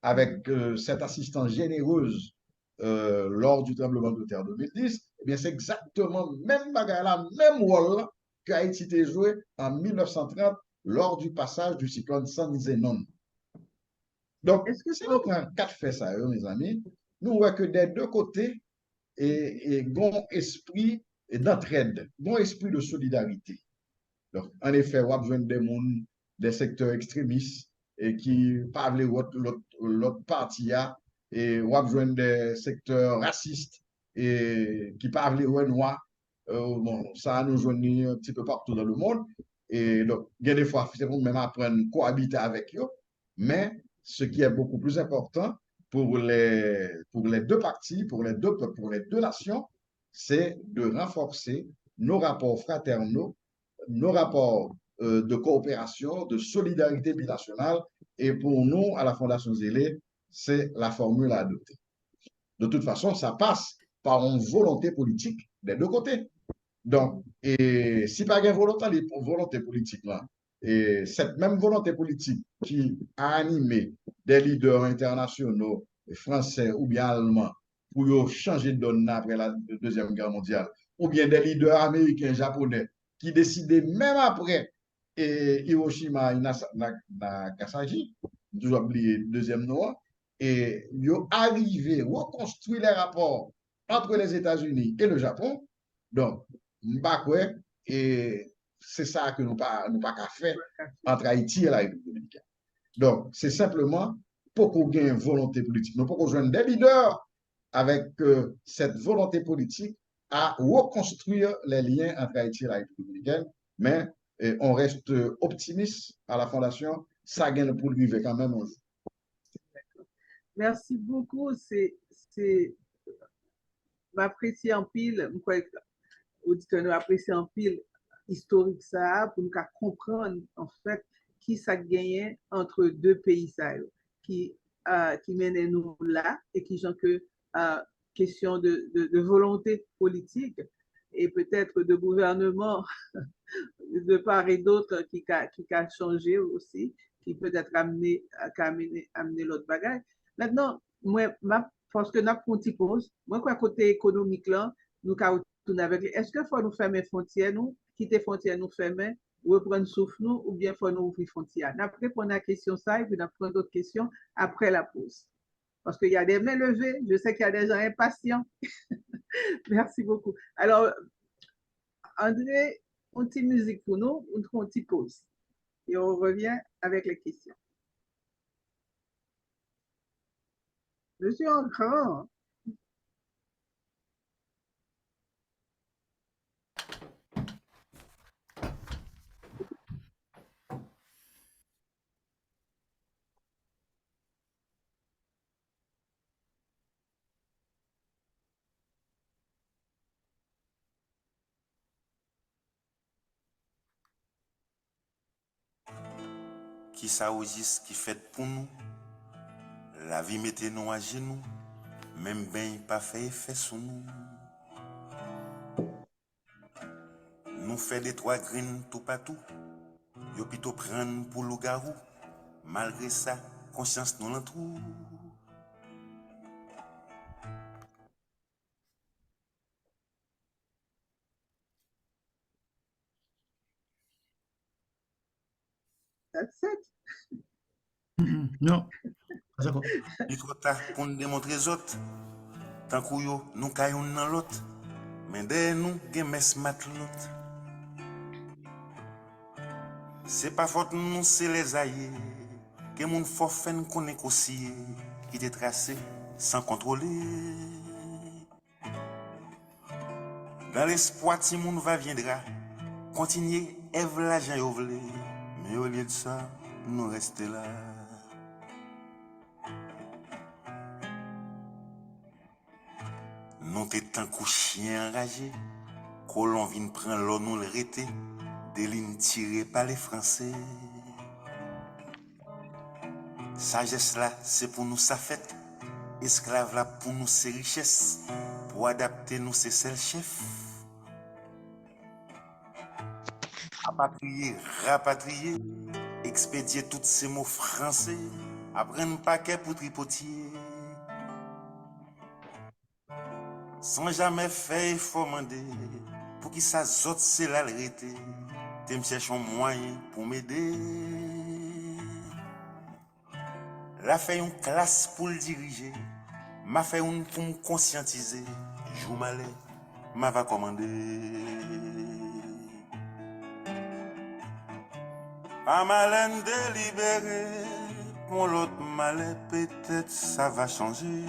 avec cette assistance généreuse lors du tremblement de terre 2010, eh bien, c'est exactement le même bagage là, même rôle que Haïti a joué en 1930 lors du passage du cyclone San Zenon. Donc, si nous prenons quatre faits ça, mes amis, nous voyons que des deux côtés, et bon esprit d'entraide, bon esprit de solidarité. Donc, en effet, on a besoin des mondes, des secteurs extrémistes et qui parlent l'autre partie et on a besoin des secteurs racistes et qui parlent les noirs. Bon, ça nous joignit un petit peu partout dans le monde. Et donc, il y a des fois, c'est pour même apprendre à cohabiter avec eux. Mais ce qui est beaucoup plus important pour les deux parties, pour les deux peuples, pour les deux nations, c'est de renforcer nos rapports fraternaux, nos rapports de coopération, de solidarité binationale. Et pour nous, à la Fondation Zélé, c'est la formule à adopter. De toute façon, ça passe par une volonté politique des deux côtés. Donc, et si pas une volonté politique là, et cette même volonté politique qui a animé des leaders internationaux français ou bien allemands pour changer de donne après la Deuxième Guerre mondiale, ou bien des leaders américains, japonais qui décidaient même après Hiroshima et Nagasaki, toujours oublié deuxième nom, et ils ont arrivé à reconstruire les rapports entre les États-Unis et le Japon. Donc, et c'est ça que nous pas qu'à faire entre Haïti et la République dominicaine. Donc, c'est simplement pour qu'on ait une volonté politique. Nous pouvons joindre des leaders avec cette volonté politique à reconstruire les liens entre Haïti et la République dominicaine, mais on reste optimiste à la Fondation, ça gagne pour lui quand même un jour. Merci beaucoup. C'est m'apprécier en pile, auditeur nous apprécier en pile historique ça pour nous comprendre en fait qui ça gagnait entre deux pays ça qui mènent nous là et qui sont que question de volonté politique et peut-être de gouvernement de part et d'autre qui a changé aussi, qui peut-être amener l'autre bagage. Maintenant, moi, parce que nous avons une pause, moi, quoi, côté économique, là, nous avons tourné avec est-ce qu'il faut nous fermer les frontières, nous, quitter les frontières, nous fermer, reprendre souffle, nous, ou bien il faut nous ouvrir les frontières? Nous répondre à la question ça, et puis nous prendre d'autres questions après la pause. Parce qu'il y a des mains levées, je sais qu'il y a des gens impatients. Merci beaucoup. Alors, André, une petite musique pour nous, une petite pause. Et on revient avec les questions. Monsieur Ancran. qui ça qui fait pour nous. La vie mettait nous à genoux, même ben pas fait effet sur nous. Nous fait des trois green tout partout, yo plutôt prendre pour loup-garou. Malgré ça, conscience nous l'entoure. That's it. Non. D'accord. Il est trop tard pour nous démontrer les autres. Tant que nous caillons dans l'autre. Mais derrière nous, gen mes mat l'autre. C'est pas faute nous, c'est les aïeux. Que moun forfen connaît qu'aussi. Qui t'est tracé sans contrôler. Dans l'espoir, si moun va viendra. Continuer, Ève l'argent yo vle. Mais au lieu de ça, nous restons là. Nous t'étant chien enragé, colon vient prendre l'eau nous le rété, des lignes tirées par les Français. Sagesse là, c'est pour nous sa fête, esclave là pour nous ses richesses, pour adapter nous c'est celle chef. Rapatrier, rapatrier, expédier tous ces mots français, apprendre paquet pour tripotier. Sans jamais faire faut demander pour qui ça zot c'est la vérité. T'es me chercher un moyen pour m'aider. La fait une classe pour le diriger, m'a fait une pour me conscientiser. Jou malais, m'a va commander. Pas malin délibéré, pour l'autre malais peut-être ça va changer.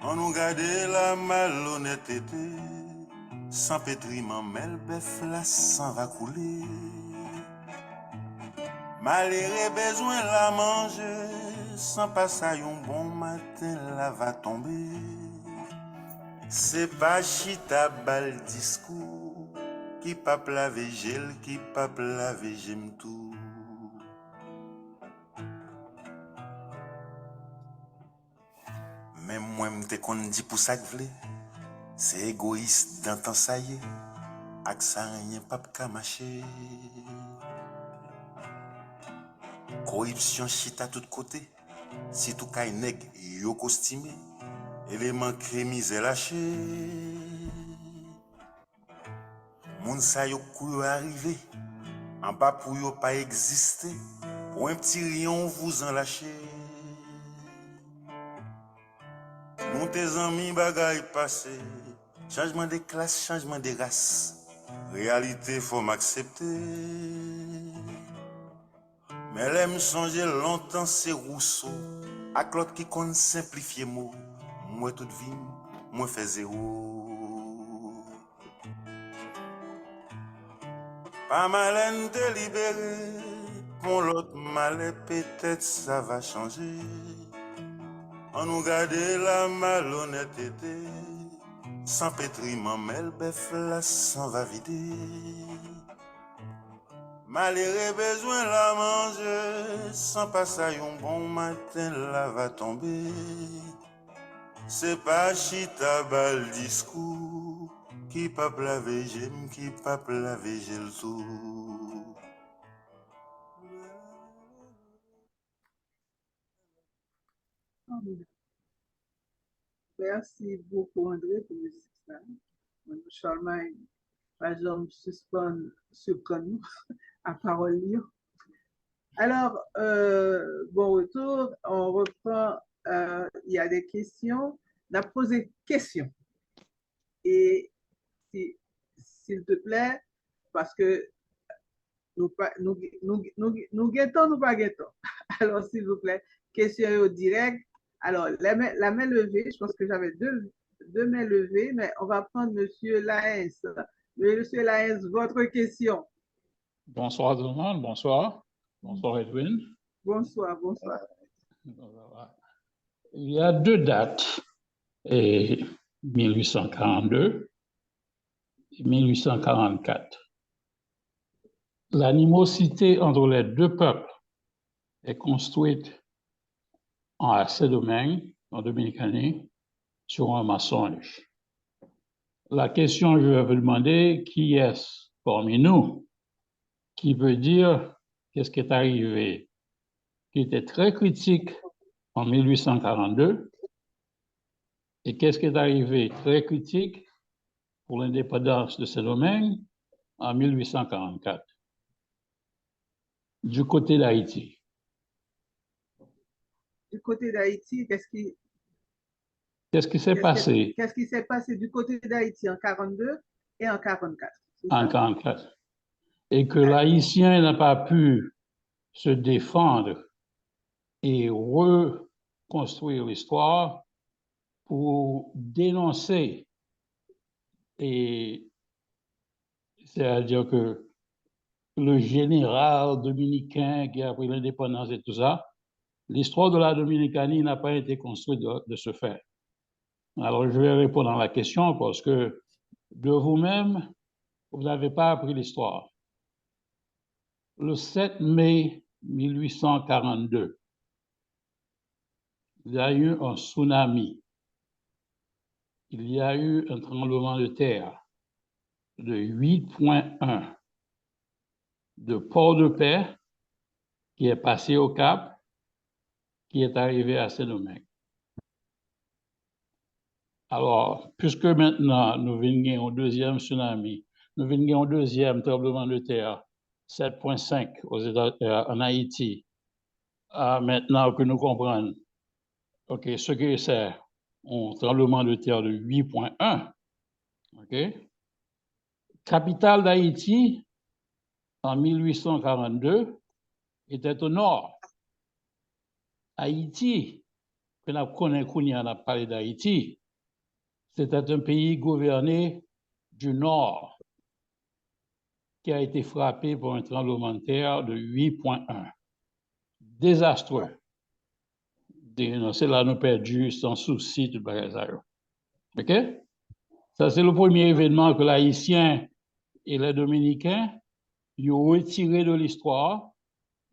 On nous garde la malhonnêteté, sans pétriment, mais le bœuf là s'en va couler. Malheureux besoin la manger, sans passer un bon matin là va tomber. C'est pas chita bal discours, qui pape la végel, qui pape la végem tout. Même moi, m'te qu'on dit pour ça que vle, c'est égoïste dans temps ça y est, ak ça rien pas qu'à marcher. Corruption chita tout côté, si tout kay nèg yo costumé, élément crémisé lâché. Moun sa yo kou arrivé, en bas pour yo pas exister, pour un petit rayon vous en lâchez. Mon tes amis bagaille passé, changement de classe, changement de race. Réalité faut m'accepter. Mais l'aime songer longtemps c'est Rousseau, ak l'autre qui compte simplifier mots. Moi toute vie, moi fait zéro. Pas malin délibéré, mon l'autre malais peut-être ça va changer. On nous garde la malhonnêteté, sans pétriment, mais le bœuf là s'en va vider. Malheureux besoin la manger, sans passer un bon matin là va tomber. C'est pas chita bal discours, qui pape la végem, qui pape la végel tout. Merci beaucoup, André, pour ça. Charlemagne, par exemple, surprendre nous à parole libre. Alors, bon retour, on reprend, il y a des questions. On a posé des questions. Et s'il te plaît, parce que nous guettons, nous pas guettons. Alors, s'il vous plaît, question au direct. Alors, la main levée, je pense que j'avais deux mains levées, mais on va prendre Monsieur Laens. Monsieur Laens, votre question. Bonsoir tout le monde, bonsoir. Bonsoir Edwin. Bonsoir, bonsoir. Il y a deux dates, 1842 et 1844. L'animosité entre les deux peuples est construite en Saint-Domingue, en Dominicanie, sur un mensonge. La question, je vais vous demander, qui est-ce parmi nous qui veut dire qu'est-ce qui est arrivé, qui était très critique en 1842 et qu'est-ce qui est arrivé très critique pour l'indépendance de Saint-Domingue en 1844, du côté d'Haïti. Du côté d'Haïti, Qu'est-ce qui s'est passé qu'est-ce qui s'est passé du côté d'Haïti en 42 et en 44? En 44. Et que l'Haïtien n'a pas pu se défendre et reconstruire l'histoire pour dénoncer. Et c'est-à-dire que le général dominicain qui a pris l'indépendance et tout ça, l'histoire de la Dominicanie n'a pas été construite de ce fait. Alors, je vais répondre à la question parce que de vous-même, vous n'avez pas appris l'histoire. Le 7 mai 1842, il y a eu un tsunami. Il y a eu un tremblement de terre de 8,1 de Port-de-Paix qui est passé au Cap, qui est arrivé à Saint-Domingue. Alors, puisque maintenant nous venons au deuxième tsunami, nous venons au deuxième tremblement de terre, 7,5 en Haïti, maintenant que nous comprenons ce que c'est un tremblement de terre de 8,1, capitale d'Haïti, en 1842, était au nord. Haïti, que nous connaissons, on a parlé d'Haïti, c'était un pays gouverné du nord qui a été frappé par un tremblement de terre de 8,1. Désastreux. C'est là nous perdu sans souci de bagage. OK? Ça, c'est le premier événement que l'Haïtien et les Dominicains ont retiré de l'histoire.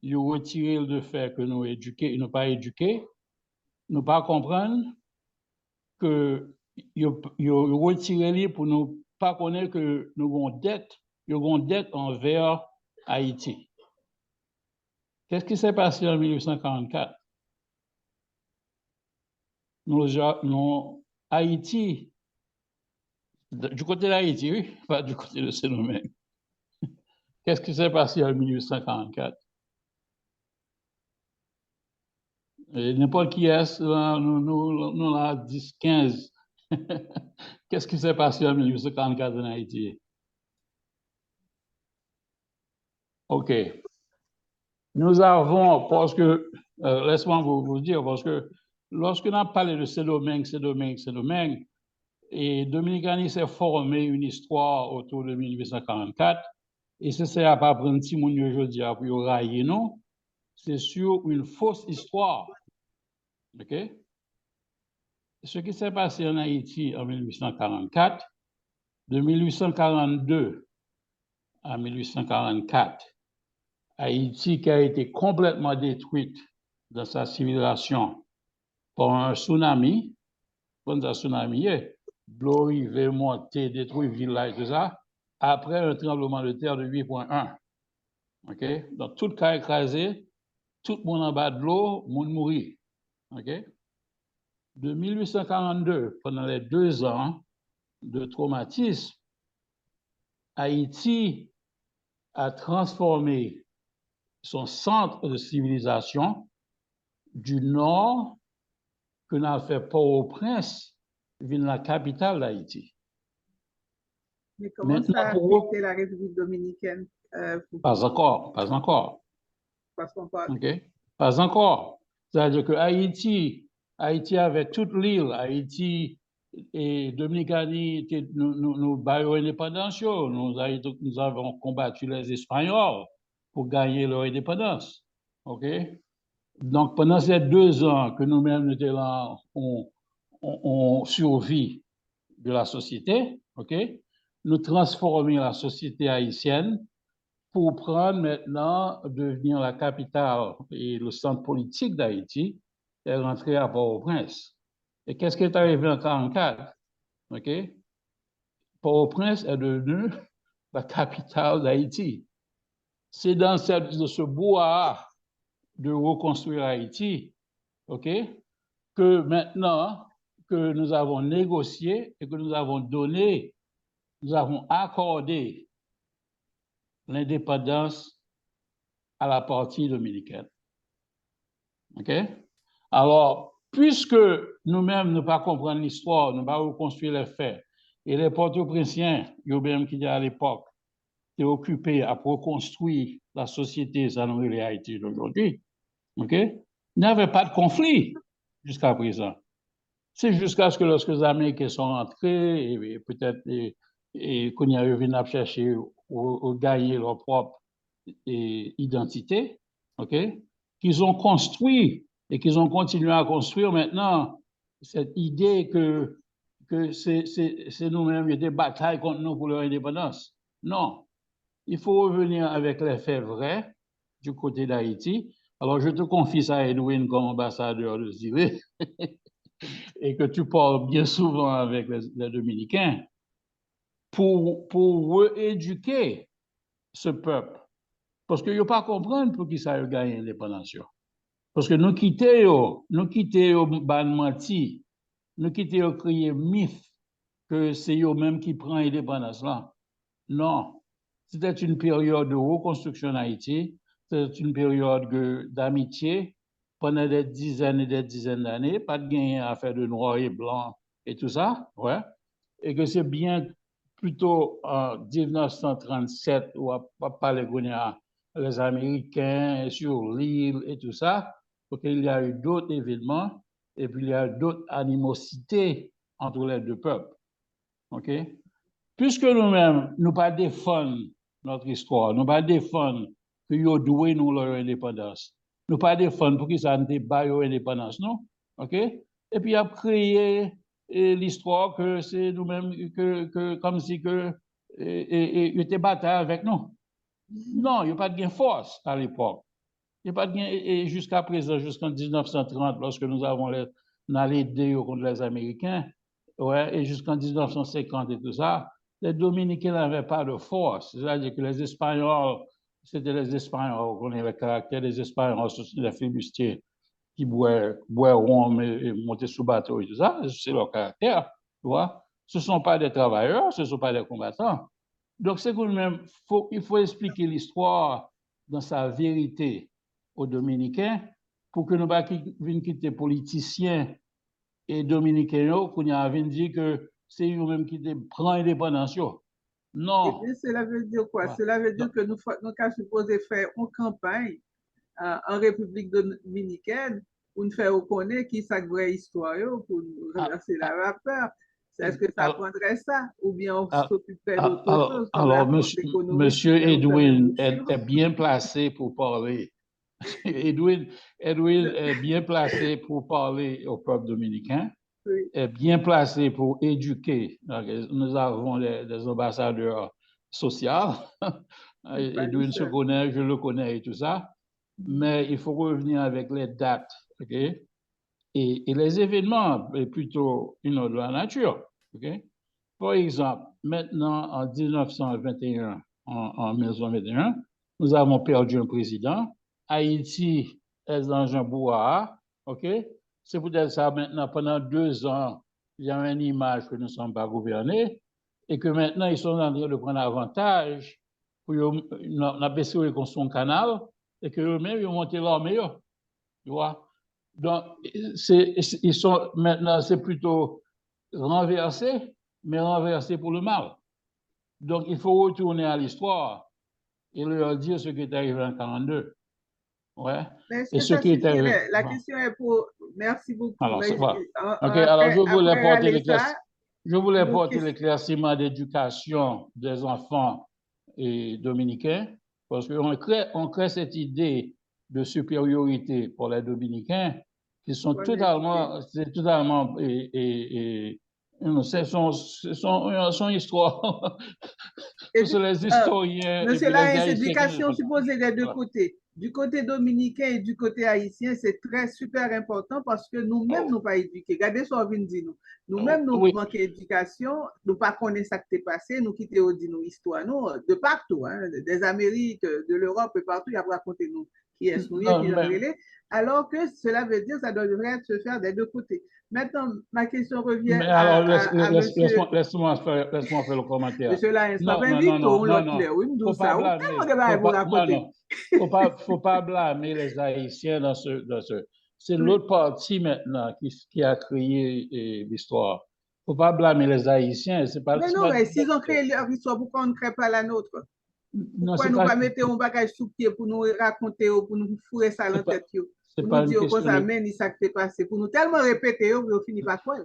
Ils ont retiré le fait que nous éduqués, nous pas éduqués, nous pas comprendre que ils ont retiré pour nous pas connaître que nous avons dette envers Haïti. Qu'est-ce qui s'est passé en 1844? Nous, Haïti, du côté d'Haïti, oui, pas du côté de Saint-Domingue. Qu'est-ce qui s'est passé en 1844? N'importe qui est, nous là, 10, 15. Qu'est-ce qui s'est passé en 1844 en Haïti? OK. Nous avons, parce que, laisse-moi vous dire, parce que lorsque nous avons parlé de Saint-Domingue, et Dominicanie s'est formé une histoire autour de 1844, et c'est à pas prendre si mon aujourd'hui pour railler, non? C'est sur une fausse histoire. OK? Ce qui s'est passé en Haïti en 1844, de 1842 à 1844, Haïti qui a été complètement détruite dans sa civilisation par un tsunami, quand un tsunami est, l'eau arrivée, monter, détruire village, tout ça, après un tremblement de terre de 8,1. OK? Donc, tout cas écrasé, tout le monde en bas de l'eau, le monde mourit. OK? De 1842, pendant les 2 ans de traumatisme, Haïti a transformé son centre de civilisation du nord, que n'a fait Port-au-Prince, vers la capitale d'Haïti. Mais comment maintenant, ça a affecté la République dominicaine? Pas encore. Pas encore. OK? Pas encore. C'est-à-dire que Haïti avait toute l'île, Haïti et Dominicanie, nous baillons l'indépendance, nous avons combattu les Espagnols pour gagner leur indépendance. OK? Donc, pendant ces 2 ans que nous-mêmes nous étions là, on survit de la société, OK? Nous transformons la société haïtienne pour prendre maintenant, devenir la capitale et le centre politique d'Haïti, est rentré à Port-au-Prince. Et qu'est-ce qui est arrivé en 1944? OK? Port-au-Prince est devenu la capitale d'Haïti. C'est dans ce brouhaha de reconstruire Haïti, OK, que maintenant que nous avons négocié et que nous avons donné, nous avons accordé l'indépendance à la partie dominicaine. OK? Alors, puisque nous-mêmes ne pas comprendre l'histoire, ne pas reconstruire les faits, et les Port-au-Prinциens, eux-mêmes qui étaient à l'époque, étaient occupés à reconstruire la société, ça nous est Haïti d'aujourd'hui, OK? Il n'y avait pas de conflit jusqu'à présent. C'est jusqu'à ce que lorsque les Américains sont rentrés, et peut-être qu'on y a venu chercher ou gagner leur propre identité, OK, qu'ils ont construit et qu'ils ont continué à construire maintenant cette idée que c'est nous-mêmes, il y a des batailles contre nous pour leur indépendance. Non, il faut revenir avec les faits vrais du côté d'Haïti. Alors, je te confie ça à Edwin comme ambassadeur de Ziré et que tu parles bien souvent avec les Dominicains pour rééduquer ce peuple. Parce qu'ils ne pas comprendre pour qui ça a gagné l'indépendance. Parce que nous quittons ban menti, nous quittons créer mythe que c'est eux-mêmes qui prennent l'indépendance là. Non, c'était une période de reconstruction en Haïti, c'était une période d'amitié pendant des dizaines et des dizaines d'années, pas de gain à faire de noir et blanc et tout ça, ouais. Et que c'est bien plutôt en 1937 où on parler les Américains sur l'île et tout ça, parce qu'il y a eu d'autres événements et puis il y a d'autres animosités entre les deux peuples. OK? Puisque nous-mêmes, nous ne pas défendre notre histoire, nous ne pas défendre que nous doué nous leur indépendance, nous ne pas défendre pour qu'ils aient débat leur indépendance, non? OK? Et puis, il a créé l'histoire que c'est nous-mêmes, comme si que ils étaient bataille avec nous. Non, il n'y a pas de gain force à l'époque. Il n'y a pas de gain, et jusqu'à présent, jusqu'en 1930, lorsque nous avons aidé contre les Américains, ouais, et jusqu'en 1950 et tout ça, les Dominicains n'avaient pas de force. C'est-à-dire que les Espagnols, c'était les Espagnols, on connaît le caractère des Espagnols, les flibustiers qui boivent rhum et montent sous bateau et tout ça, c'est leur caractère, tu vois. Ce ne sont pas des travailleurs, ce ne sont pas des combattants. Donc, c'est même, il faut expliquer l'histoire dans sa vérité aux Dominicains pour que nous ne pas quitter politiciens et Dominicains qu'on y a dit que c'est eux-mêmes qui prennent l'indépendance. Non. Et cela veut dire quoi? Ouais. Cela veut dire que nous sommes supposés faire une campagne en République dominicaine pour nous faire reconnaître qui est sa vraie histoire pour nous renverser la vapeur. Est-ce que ça prendrait ça? Ou bien on s'occuperait d'autre chose? Alors, monsieur Edwin est bien placé pour parler. Edwin est bien placé pour parler au peuple dominicain, oui. Est bien placé pour éduquer. Nous avons des ambassadeurs sociaux. Edwin se connaît, je le connais et tout ça. Mais il faut revenir avec les dates, OK? Et les événements, plutôt de la nature, OK? Par exemple, maintenant, en 1921, en 1921, nous avons perdu un président. Haïti est dans un brouhaha, OK? C'est peut-être ça maintenant, pendant 2 ans, il y a une image que nous ne sommes pas gouvernés et que maintenant, ils sont en train de prendre avantage pour baisser les construire un canal et que eux-mêmes, ils ont monté l'armée, tu vois? Donc, ils sont maintenant, c'est plutôt renversé, mais renversé pour le mal. Donc, il faut retourner à l'histoire et leur dire ce qui est arrivé en 1942. Ouais. Et ce qui est arrivé. La question est pour. Merci beaucoup. Alors, alors je voulais porter l'éclaircissement d'éducation des enfants et dominicains, parce qu'on crée cette idée de supériorité pour les Dominicains qui sont totalement, c'est son histoire. Et tous les historiens et Monsieur puis les Laïs, Haïtiens qui éducation nous supposée des deux voilà. côtés. Du côté dominicain et du côté haïtien, c'est super important parce que nous-mêmes, nous pas éduqués. Regardez ce qu'on vient de dire nous. Nous-mêmes, nous Oui, manquons d'éducation, nous pas connaissons ce qui est passé, nous quittons nos histoires, nous, de partout, hein, des Amériques, de l'Europe et partout, il y a raconté nous qui est souillé, non, qui est mais, relais. Alors que cela veut dire que ça devrait se faire des deux côtés. Maintenant, ma question revient mais alors, à monsieur. laisse-moi faire le commentaire. Monsieur Laïs, Non, pas non, non, Victor, non, on non, l'autre non. là. Oui, me Faut dit pas ça. Ou blâmer. tellement de bails vous Non, raconter. non. Faut pas blâmer les Haïtiens dans ce. C'est Oui. l'autre partie maintenant qui a créé l'histoire. Faut pas blâmer les Haïtiens. C'est pas. Mais c'est non, pas- mais s'ils ont créé leur histoire, pourquoi on ne crée pas la nôtre? Non, Pourquoi c'est nous pas. pas mettre un bagage sous pied pour nous raconter, pour nous fourrer ça dans la tête, C'est pour pas nous une dire question que ça de. mène, ça s'est passé, pour nous tellement répéter, pour nous finir par quoi?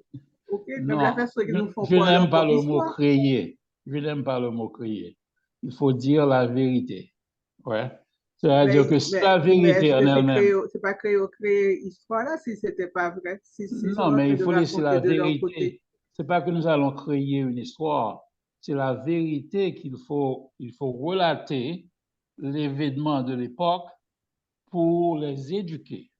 Ok? Même la Non, personne qui nous font je croire n'aime leur pas propre le mot histoire. créer. Je n'aime pas le mot créer. Il faut dire la vérité. Ouais. C'est-à-dire que si la Mais vérité est-ce en que elle-même. c'est pas créer histoire là si c'était pas vrai? Si sont Non, en mais train il de faut laisser la raconter de leur côté. vérité. C'est pas que nous allons créer une histoire. C'est la vérité il faut relater l'événement de l'époque pour les éduquer.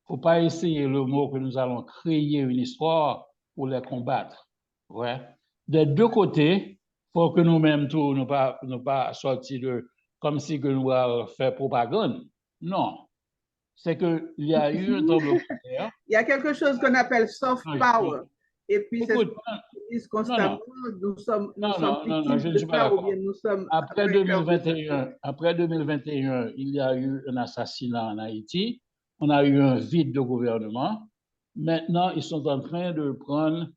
Faut pas essayer le mot que nous allons créer une histoire pour les combattre. Ouais. Des deux côtés, faut que nous-mêmes tout, nous pas sortir de, comme si que nous allons faire propagande. Non. C'est qu'il y a eu un tremblement de terre. Il y a quelque chose qu'on appelle soft power. Et puis, c'est ce Écoute, qu'on dit non, constamment, nous sommes non, victimes je ne de suis pas ça ou d'accord. bien nous sommes Après vainqueurs de ça. 2021, il y a eu un assassinat en Haïti. On a eu un vide de gouvernement. Maintenant, ils sont en train de prendre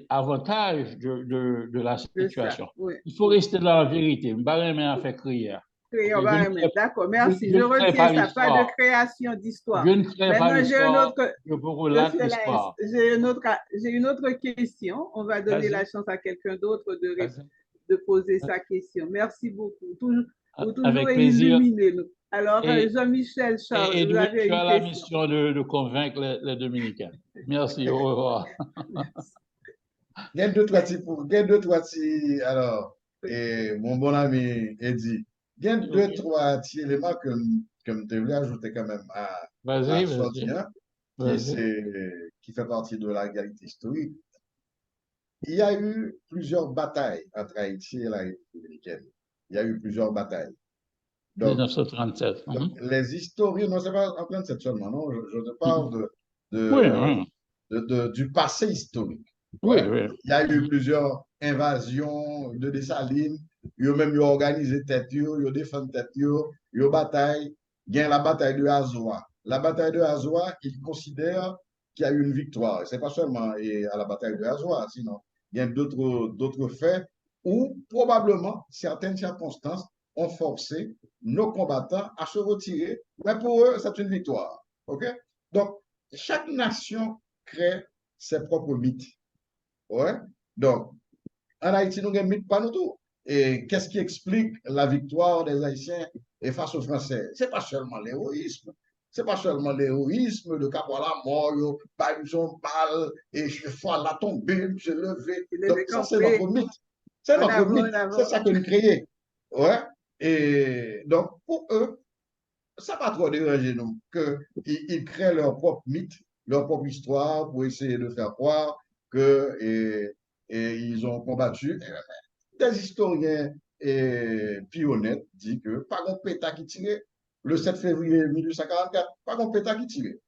avantage de la De ça, situation. oui. Il faut rester dans la vérité. Je ne vais pas faire crier. D'accord, merci. Je Je ne crée retiens pas ça. Pas de l'histoire. création d'histoire. Je ne crée pas Maintenant, l'histoire. Je vous relate Monsieur Laes, l'histoire. j'ai une autre question. On va donner la chance à quelqu'un d'autre de poser sa question. Merci beaucoup. Vous toujours Avec plaisir. illuminer nous. Alors, Jean-Michel Charles, Et vous avez tu as une la question. mission de convaincre les Dominicains. Merci, au revoir. Il y a deux, trois petits, alors, et mon bon ami Eddie, il y a deux, trois petits éléments que je voulais ajouter quand même à sortir, qui fait partie de la réalité historique. Il y a eu plusieurs batailles entre Haïti et la République dominicaine. Il y a eu plusieurs batailles. Donc, 1937. donc les historiens, non, c'est pas en 37 seulement, non, je te parle du passé historique. Ouais. Oui. Il y a eu plusieurs invasions de Dessalines, ils ont même organisé tête, ils ont défendu tête, ils ont bataille. Il y a la bataille de Azua. La bataille de Azua, ils considèrent qu'il y a eu une victoire. Ce n'est pas seulement à la bataille de Azua, sinon il y a d'autres faits où probablement certaines circonstances ont forcé nos combattants à se retirer. Mais pour eux, c'est une victoire. OK? Donc, chaque nation crée ses propres mythes. Ouais? Donc, en Haïti, nous avons mythe pas nous tout. Et qu'est-ce qui explique la victoire des Haïtiens face aux Français? Ce n'est pas seulement l'héroïsme. Ce n'est pas seulement l'héroïsme de cap à la mort, pas une balle, et je fais la tomber, je lever. Donc, ça, c'est notre mythe. C'est notre mythe. C'est ça que nous créons. Ouais? Et donc, pour eux, ça ne va pas trop déranger nous qu'ils créent leur propre mythe, leur propre histoire pour essayer de faire croire que ils ont combattu. Des historiens puis honnêtes disent que pas un pétard qui tirait le 7 février 1844, pas un pétard qui tirait.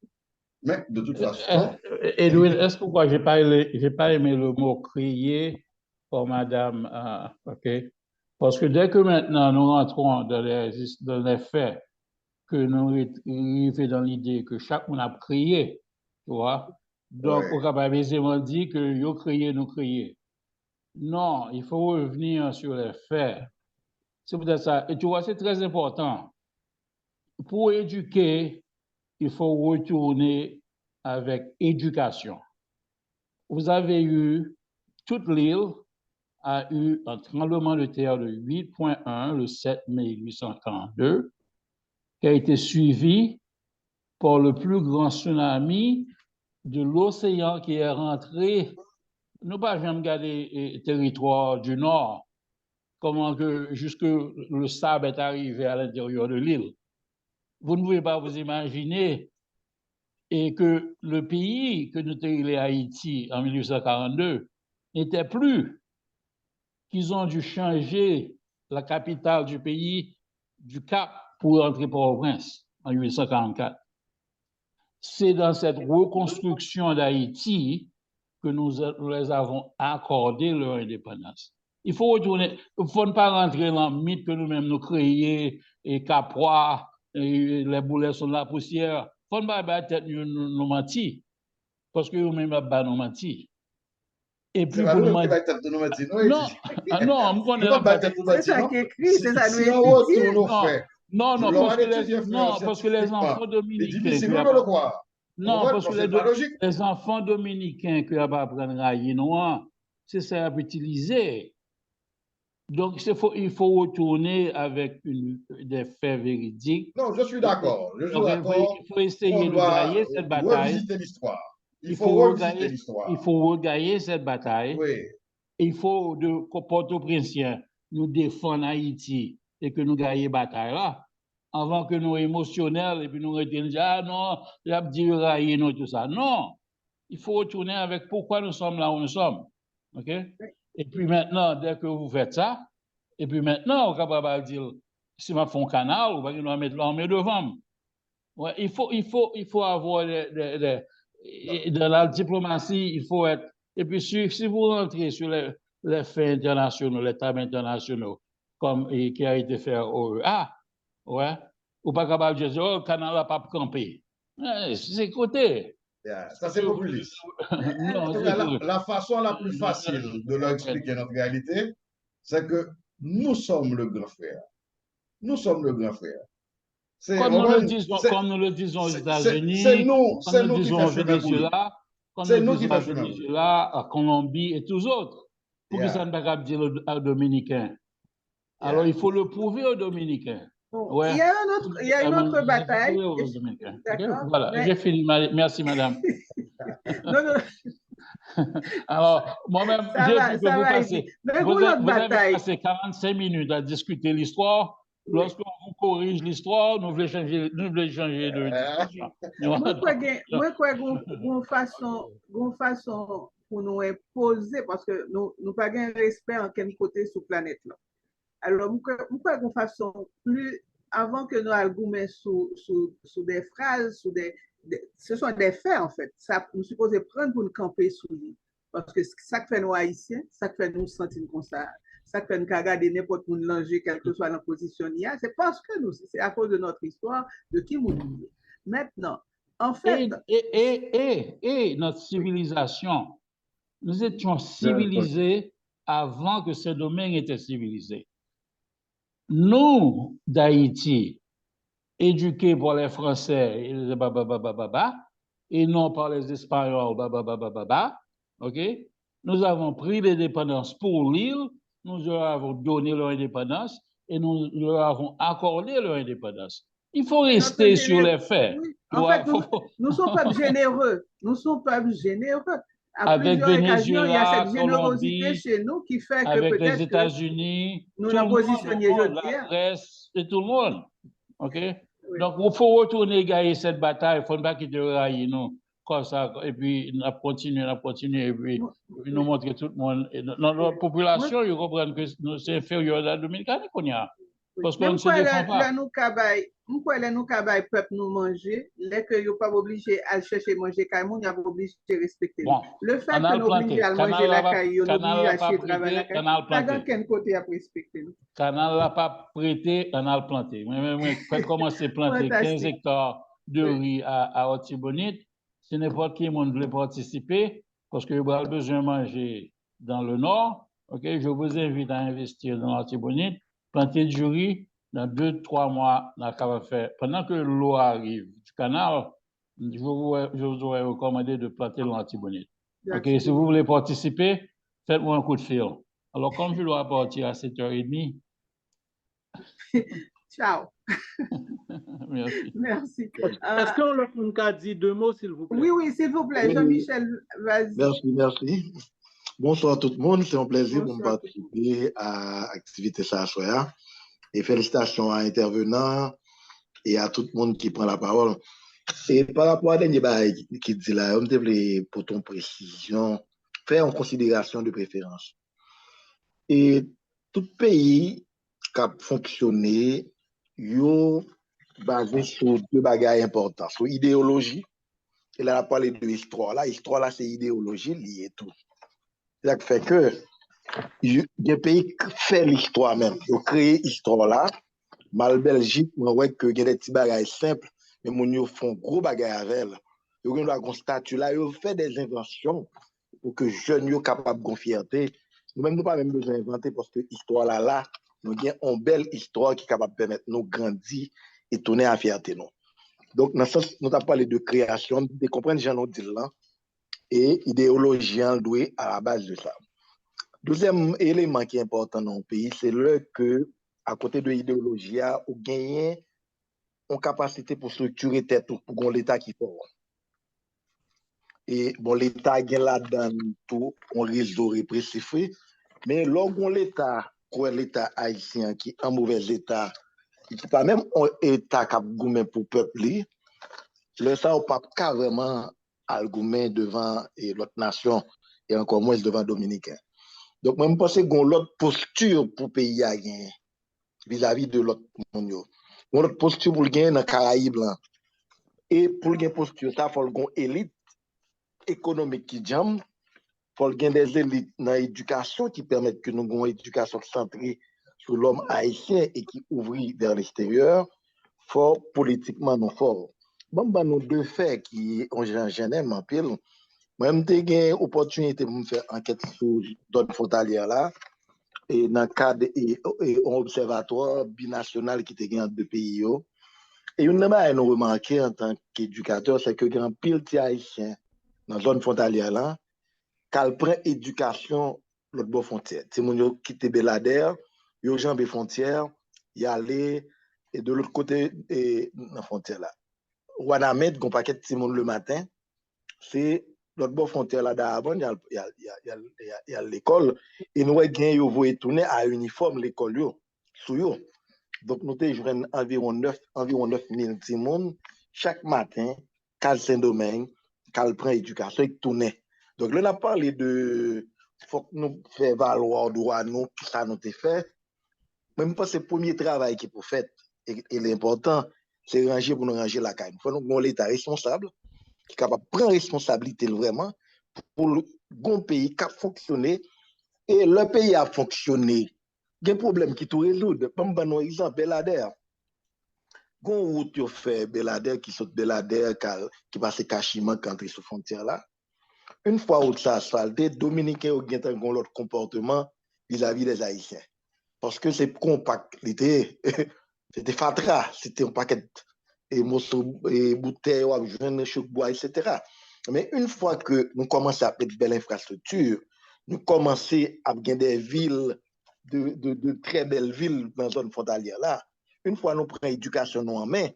Mais de toute façon. Edwin, est-ce pourquoi j'ai pas aimé le mot crier pour madame, OK? Parce que dès que maintenant nous rentrons dans les faits, que nous arrivons dans l'idée que chaque monde a crié, tu vois? Donc, on va aisément dire que yo crié, nous crié. Non, il faut revenir sur les faits. C'est peut-être ça. Et tu vois, c'est très important. Pour éduquer, il faut retourner avec éducation. Vous avez eu, toute l'île a eu un tremblement de terre de 8,1 le 7 mai 1842, qui a été suivi par le plus grand tsunami de l'océan qui est rentré nous pas jamais regarder le territoire du Nord, comment que jusque le sable est arrivé à l'intérieur de l'île. Vous ne pouvez pas vous imaginer et que le pays que nous avons Haïti en 1842 n'était plus, qu'ils ont dû changer la capitale du pays du Cap pour entrer Port-au-Prince en 1844. C'est dans cette reconstruction d'Haïti que nous les avons accordé leur indépendance. Il faut retourner, il ne faut pas rentrer dans le mythe que nous-mêmes nous créons, et Capois, et les boulets sont de la poussière. Il ne faut pas battre nous mentir, parce que nous-mêmes nous mentir. Et puis, c'est pas nous qui va être nous mentir, non, non, on connaît c'est ça qui est écrit, c'est ça nous si on retourne au fait. Non, parce que les enfants dominicains. Non, parce que les enfants dominicains qui vont apprendre à noir, c'est ça à utiliser. Donc, il faut retourner avec des faits véridiques. Non, je suis d'accord. Il faut essayer de gagner cette bataille. Revisiter l'histoire. Il faut revisiter l'histoire. Il faut regagner cette bataille. Oui. Il faut, de Port-au-Prince, nous défendre Haïti et que nous gagnions la bataille là. Avant que nous émotionnels et puis nous retenons, ah non, il a dit nous tout ça. Non, il faut retourner avec pourquoi nous sommes là où nous sommes. OK? Et puis maintenant, dès que vous faites ça, et puis maintenant, on est capable de dire, si je fais un canal, on va mettre l'armée devant. Ouais, il faut avoir dans la diplomatie, il faut être. Et puis si vous rentrez sur les faits internationaux, les tables internationaux, comme qui a été fait au OEA, ouais, ou pas capable de dire, oh, le canal n'a pas campé. C'est côté. Yeah, ça, c'est populiste. Non, la façon la plus facile de leur expliquer notre réalité, c'est que nous sommes le grand frère. Nous sommes le grand frère. Comme nous le disons aux États-Unis, comme nous le disons au Venezuela, comme nous le disons au Venezuela, à Colombie et tous autres. Pour que ça ne soit pas dire aux Dominicains. Alors, il faut le prouver aux Dominicains. Ouais. Il y a une autre bataille. Voilà, j'ai fini. Merci, madame. Non. Alors, moi-même, j'ai dit que vous avez passé 45 minutes à discuter l'histoire. Lorsqu'on vous corrige l'histoire, nous voulons changer de discussion. Moi, quoi, une façon pour nous imposer, parce que nous n'avons pas de respect en quel côté sur la planète là. Alors, pourquoi d'une façon plus, avant que nous arguments sous des phrases, ce sont des faits en fait. Ça, nous supposons prendre pour nous camper sous lui. Parce que ça fait nous haïtiens, ça fait nous sentir comme ça, ça fait nous regarder n'importe où langer, quelle que soit la position il y a, c'est parce que nous, c'est à cause de notre histoire, de qui nous sommes. Maintenant, en fait. Et notre civilisation, nous étions civilisés avant que ce domaine était civilisé. Nous, d'Haïti, éduqués par les Français et non par les Espagnols, ok? Nous avons pris l'indépendance pour l'île, nous leur avons donné leur indépendance et nous leur avons accordé leur indépendance. Il faut rester sur les faits. Oui. En fait, nous sommes pas généreux. Nous sommes pas généreux. Avec Venezuela, il y a cette générosité Colombie, chez nous qui fait que avec peut-être les États-Unis, nous nous positionnons la presse et tout le monde. OK? Oui. Donc, il faut retourner gagner cette bataille. Il ne faut pas quitter le rail, non? Comme ça, et puis on continue, et puis nous montrer tout le monde. Dans la population, ils comprennent que c'est inférieur à la Dominicaine qu'on y a. Parce qu'on ne se défend pas. Pourquoi nous cabaye peuple nous manger, les que nous pas obligés à chercher manger caille, nous pas obligés de respecter. Bon, le fait que nous obligés à manger la caille, nous obligés à acheter travailler la caille, dans quel côté à respecter nous? Canal n'a pas prêté, canal planté. Moi, quand commencer à planter 15 hectares de riz à Otibonite, si n'importe qui veut participer, parce que vous avez besoin de manger dans le nord, ok, je vous invite à investir dans l'Otibonite, planter du riz. Dans 2-3 mois, pendant que l'eau arrive du canal, je vous aurais recommandé de planter l'Antibonite. Ok, si vous voulez participer, faites-moi un coup de fil. Alors, comme je dois partir à 7h30. Ciao. Merci. Merci. Est-ce qu'on a dit 2 mots, s'il vous plaît? Oui, s'il vous plaît. Jean-Michel, vas-y. Merci. Bonsoir tout le monde, c'est un plaisir pour me Bonsoir. participer à l'activité ça soir. Et félicitations à intervenants et à tout le monde qui prend la parole. Et par rapport à dernier bail qui dit là, on devrait pour ton précision faire en considération de préférence. Et tout pays qui a fonctionné, yo basé sur deux bagages importants, sur idéologie. Et là, on a parlé de l'histoire. Là, l'histoire, là, c'est idéologie liée tout. Ça fait que des pays qui font l'histoire même, ils ont créé l'histoire là. Mal Belgique, moi, ouais, que il y a des petits bagages simples, mais mon yo font gros bagages avec elle. Ils ont un statut là, ils ont fait des inventions pour que jeunes soient capables de fierté. Nous-mêmes, nous pas même besoin d'inventer parce que l'histoire là, nous avons une belle histoire qui est capable de permettre de nous grandir et tourner à fierté. Nous. Donc, dans ce sens, nous avons parlé de création, de comprendre les gens dit là, et idéologie douée à la base de ça. Deuxième élément qui est important dans le pays, c'est le que, à côté de l'idéologie, on gagne une capacité pour structurer tête pour l'État qui fort. Et bon, l'État gagne là-dedans tout un réseau répressif, mais lorsqu'on l'État, quoi l'État haïtien qui est en mauvais état, qui n'est pas même un État qui a gourmet pour le peuple, le ça n'a pas carrément argument devant l'autre nation et encore moins devant Dominicain. Donc, moi, je pense qu'on a l'autre posture pour le pays à gagner vis-à-vis de l'autre monde. On a l'autre posture pour le gagner dans les Caraïbes. Et pour le gagner posture, ça, il faut une élite économique qui jambe, il faut gagner des élites dans l'éducation qui permettent que nous ayons une éducation centrée sur l'homme haïtien et qui ouvre vers l'extérieur, fort politiquement non fort. Bon, nous deux faits qui ont gêné en pile. Moi, j'ai eu l'opportunité de me faire enquête sur d'autres frontalières là, et dans le cadre d'un observatoire binational qui était dans deux pays. Et une chose que nous remarqué en tant qu'éducateur, c'est que grand pile de haïtiens dans la zone frontalière là, quand prend éducation l'autre bord frontière. C'est mon quitté Belader, yo jambé frontière, y aller et de l'autre côté et la frontière là. Wanamed gon paquet de monde le matin, c'est l'autre bord frontière là d'avant, il y a l'école et nous gain yo voye tourner à uniforme l'école yo sous yo. Donc nous avons environ 9000 petits monde chaque matin, Cal Saint-Domingue, Cal prend éducation et tourner. Donc là on a parlé de faut que nous fassions valoir droit nous tout ça nous fait. Même pas c'est le premier travail qui est pour faire et l'important c'est ranger pour nous ranger la caille. Il faut nous l'État responsable qui est capable de prendre responsabilité vraiment pour le bon pays qui a fonctionné et le pays a fonctionné. Il y a un problème qui tout résout. Comme par exemple Belader. Gon route yo fait Belader qui saute Belader qui passe Cachiman qui entre sur frontière là. Une fois route ça asphalté, Dominicain ont gagné un autre comportement vis-à-vis des Haïtiens. Parce que c'est compact, c'était fatra, c'était un paquet et morceaux et bouteilles ou jeune choc bois etc. Mais une fois que nous commençons à mettre de belles infrastructures, nous commençons à gagner des villes de très belles villes dans la zone frontalière là. Une fois nous prenons l'éducation en main,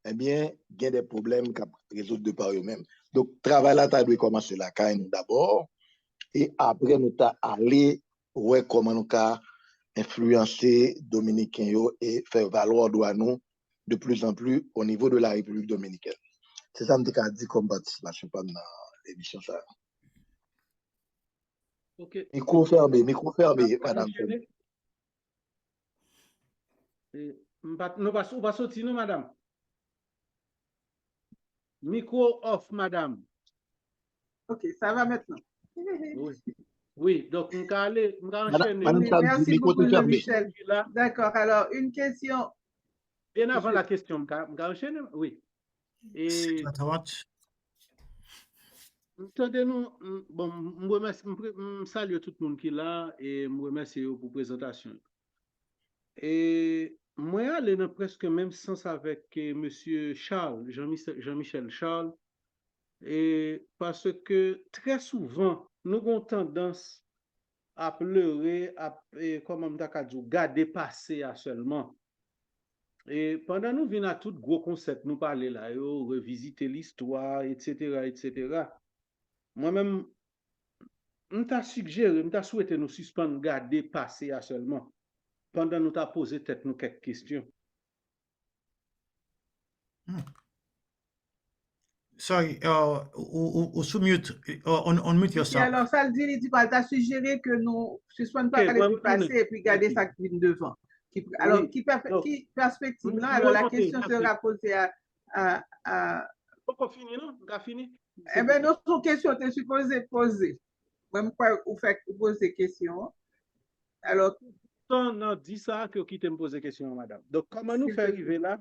eh bien, il y a des problèmes qui résoudre de par eux-mêmes. Donc, le travail là, tu dois commencer la caille d'abord, et après, nous allons aller voir comment nous allons influencer Dominicains et faire valoir droit nous de plus en plus au niveau de la République dominicaine. C'est ça que je dis comme participation pendant l'émission. Ok. Micro fermé, madame. Nous pas sortir, nous, madame. Micro off, madame. Ok, ça va maintenant. Oui. Oui, donc on va enchaîner. Merci beaucoup, Jean-Michel. D'accord, alors une question. Bien avant la question, on va enchaîner. Oui. Et attendez-nous, bon, je salue tout le monde qui est là et je remercie pour la présentation. Et moi, je suis dans presque le même sens avec M. Charles, Jean-Michel Charles, et parce que très souvent, nous avons tendance à pleurer, comment on dit, garder passé à seulement. Et pendant nous venons à tout gros concept, nous parler là, revisiter l'histoire, etc., etc. Moi-même, m'ta suggéré, m'ta souhaité nous suspendre, garder passer à seulement, pendant nous t'a posé tête nous quelques questions. Sorry, sous mute, on mute Et yourself. alors, ça le dit, il dit pas, t'as suggéré que nous suspendons pas Ok, les moi, plus passer et puis garder ça qui vient devant. Alors, oui. Donc, qui perspective là? nous Alors, la remontons, question merci. sera posée à Pourquoi fini, non? T'as fini? eh bien, nos questions, tu es supposé poser. Même quoi, vous faites poser questions. Alors, Non, dis ça que qui te me pose question, madame. Donc, comment nous s'il te faire plaît. arriver là?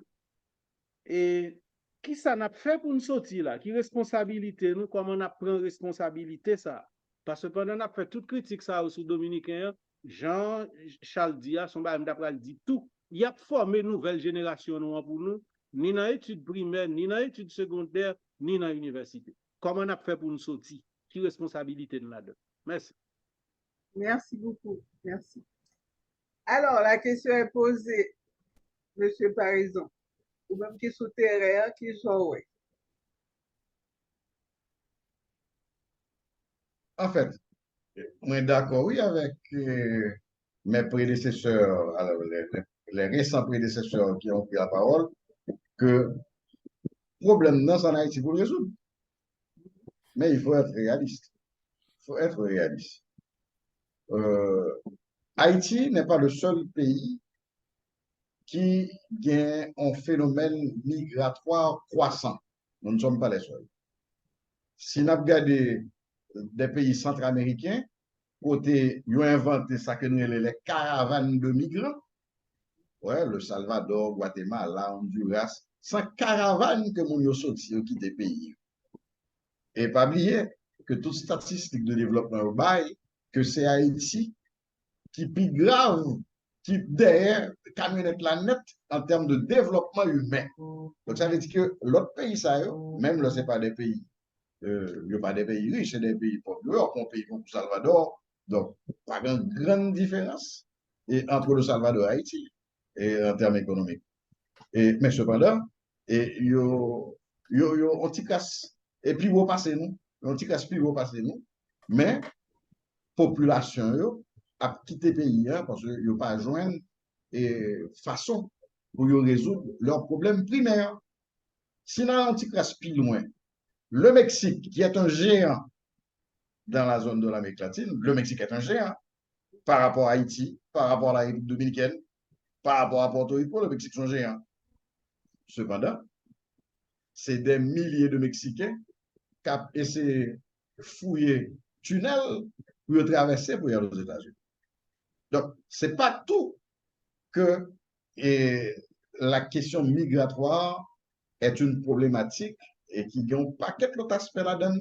Et qui ça n'a fait pour nous sortir là? Qui responsabilité nous? Comment on a pris responsabilité ça? Parce que pendant qu'on a fait toute critique ça sous Dominicain, Jean-Charles Dia, son bail d'après dit tout. Il a formé une nouvelle génération nous, pour nous, ni dans l'étude primaire, ni dans l'étude secondaire, ni dans l'université. Comment on a fait pour nous sortir? Qui responsabilité nous là-dedans? Merci. Merci beaucoup. Merci. Alors, la question est posée, Monsieur Parison, ou même qui sous terrain, qui sont ouais. En fait, moi d'accord, oui, avec mes prédécesseurs, alors les récents prédécesseurs qui ont pris la parole, que problème non, c'est en Haïti pour le résoudre. Mais il faut être réaliste. Il faut être réaliste. Haïti n'est pas le seul pays qui a un phénomène migratoire croissant. Nous ne sommes pas les seuls. Si nous regardons des pays centra-américains, côté, ils ont inventé ça que nous appelons les caravanes de migrants. Ouais, le Salvador, Guatemala, Honduras, sans caravane que nous sommes sortis, qui quitté le pays. Et pas oublier que toute statistique de développement urbain, que c'est Haïti qui est plus grave, qui derrière camionnette la net en termes de développement humain. Donc ça veut dire que l'autre pays, ça, même là, ce n'est pas des pays, pas des pays riches, c'est des pays pauvres, un pays comme Salvador. Donc, pas une grande différence entre le Salvador et Haïti en termes économiques. Mais cependant, on t'y casse. Et puis, vous passez nous. On t'y casse, puis vous passez nous. Mais, population, a quitté le pays parce qu'ils n'ont pas joindre façon pour résoudre leurs problèmes primaires. Sinon, on t'y casse plus loin. Le Mexique, qui est un géant dans la zone de l'Amérique latine, le Mexique est un géant par rapport à Haïti, par rapport à la République dominicaine, par rapport à Porto Rico, le Mexique est un géant. Cependant, c'est des milliers de Mexicains qui ont essayé de fouiller tunnel pour traverser pour y aller aux États-Unis. Donc, ce n'est pas tout que la question migratoire est une problématique et qui a un paquet d'autres aspects là-dedans,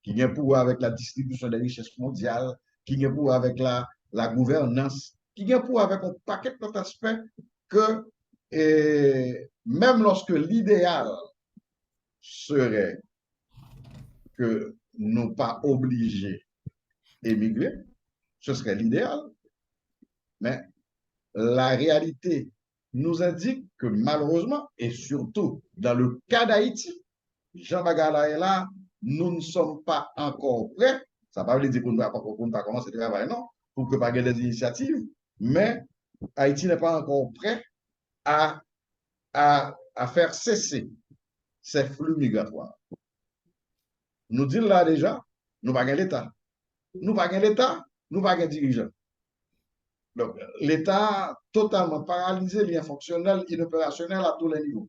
qui a pour avec la distribution des richesses mondiales, qui a pour avec la gouvernance, qui a pour avec un paquet d'autres aspects que même lorsque l'idéal serait que nous pas obligés d'émigrer, ce serait l'idéal. Mais la réalité nous indique que malheureusement, et surtout dans le cas d'Haïti, Jean Bagala est là, nous ne sommes pas encore prêts. Ça ne veut pas dire qu'on ne va pas commencer le travail, non, pour que pas des initiatives, mais Haïti n'est pas encore prêt à faire cesser ces flux migratoires. Nous disons là déjà, nous n'avons pas l'État. Nous n'avons pas l'État, nous n'avons pas de dirigeants. Donc, l'État totalement paralysé, lien fonctionnel, inopérationnel à tous les niveaux.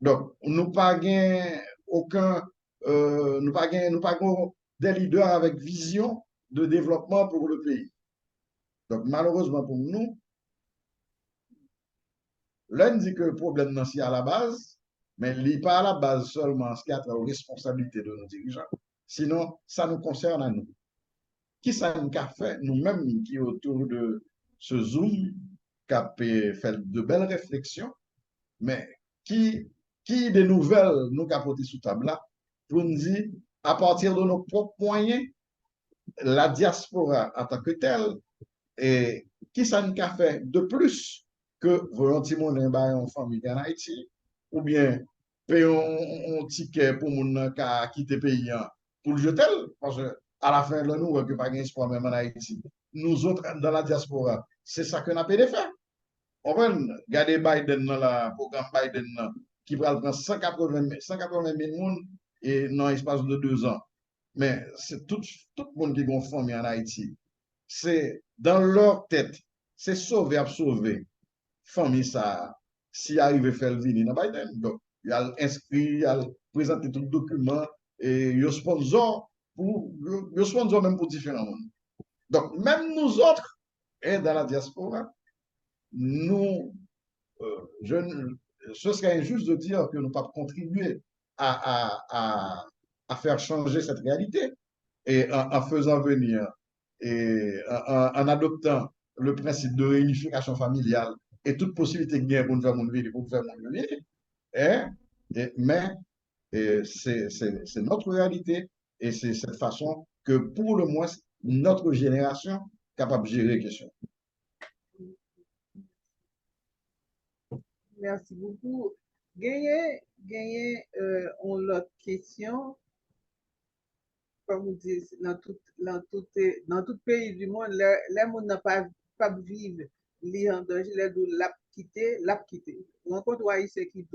Donc, nous n'avons aucun, nous n'avons des leaders avec vision de développement pour le pays. Donc, malheureusement pour nous, l'un dit que le problème n'est pas à la base, mais il n'est pas à la base seulement ce qui a trait aux responsabilités de nos dirigeants. Sinon, ça nous concerne à nous. Qui ça nous a fait, nous-mêmes qui autour de ce Zoom, qui a fait de belles réflexions, mais qui des nouvelles nous a porté sous table là, pour nous dire, à partir de nos propres moyens, la diaspora en tant que telle, et qui ça nous a fait de plus que volontiers en famille en Haïti, ou bien payer un ticket pour mon qui quitter le pays pour le jeter, parce que à la fin, là, nous, on ne pas espoir même en Haïti. Nous autres, dans la diaspora, c'est ça que nous avons fait. On va regarder Biden dans le programme Biden qui va prendre 180 000 personnes et dans l'espace de 2 ans. Mais c'est tout le monde qui est famille en Haïti. C'est dans leur tête, c'est sauver à sauver. Famille, ça, si arrive à faire le venir dans Biden, donc, il a inscrit, il a présenté tout le document et il y a sponsor même pour différents mondes. Donc, même nous autres, et dans la diaspora, nous, ce serait injuste de dire que nous ne pas contribuer à faire changer cette réalité et en faisant venir et en adoptant le principe de réunification familiale et toute possibilité de pour nous faire mon vie, pour faire mon vie. Mais c'est notre réalité et c'est cette façon que pour le moins notre génération est capable de gérer la question. Merci beaucoup. Gagné, on l'autre question. Comme vous dites, dans tout pays du monde, les gens n'ont pas vivre li en danger, les gens l'ap quitté. On rencontre Haïtien qui dit,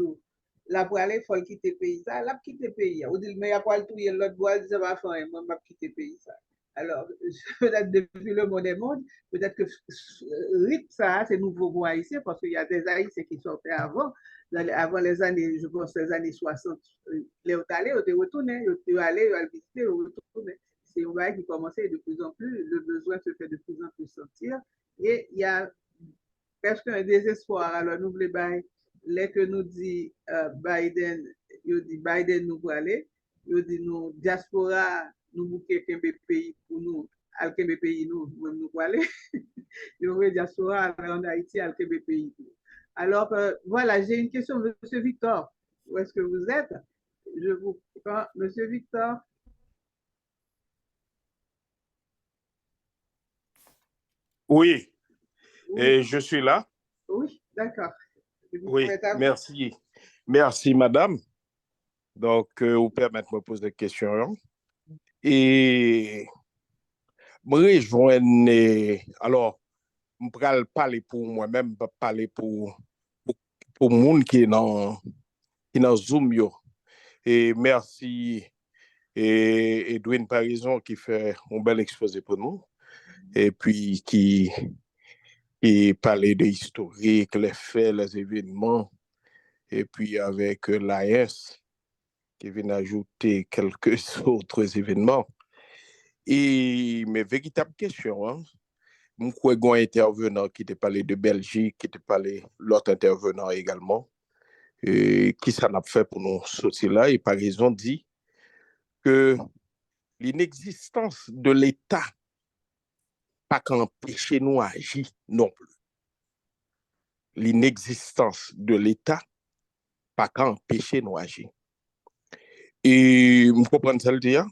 la pour aller, il faut quitter le pays. Ça, l'ap quitté le pays. On dit, mais il y a pas le tout, il y a l'autre bois, ça va faire, moi, je vais quitter le pays. Ça. Alors, peut-être depuis le monde, peut-être que rythme ça, c'est nouveau pour Haïtiens, parce qu'il y a des Haïtiens qui sortaient avant les années, je pense, les années 60, les allés, ils retournaient, ils allaient, ils visitaient, ils retournaient. C'est un bail qui commençait de plus en plus, le besoin se fait de plus en plus sentir, et il y a presque un désespoir. Alors, n'oubliez pas, les que nous dit Biden, il dit Biden nous pour aller, il dit nous, diaspora, nous bouquons qu'un pays pour nous, à quel pays nous pour aller, nous, diaspora en Haïti, à quel pays pour nous. Alors, voilà, j'ai une question, Monsieur Victor. Où est-ce que vous êtes? Je vous prends, Monsieur Victor. Oui, et je suis là. Oui, d'accord. Oui, merci. Merci, madame. Donc, vous permettez de me poser des questions. Et me rejoindre, alors, je vais parler pour moi-même, je vais parler pour le monde qui est dans Zoom. Et merci Edwin Parison qui fait un bel exposé pour nous. Et puis qui parlait de l'historique, les faits, les événements. Et puis avec l'AS qui vient ajouter quelques autres événements. Et mes véritables questions, hein, je crois qu'il y a un intervenant qui t'a parlé de Belgique, qui t'a parlé l'autre intervenant également, et qui ça n'a fait pour nous sortir là. Et par exemple dit que l'inexistence de l'État pas qu'empêcher nous agir non plus. L'inexistence de l'État pas qu'empêcher nous agir. Et je comprends ça le dire.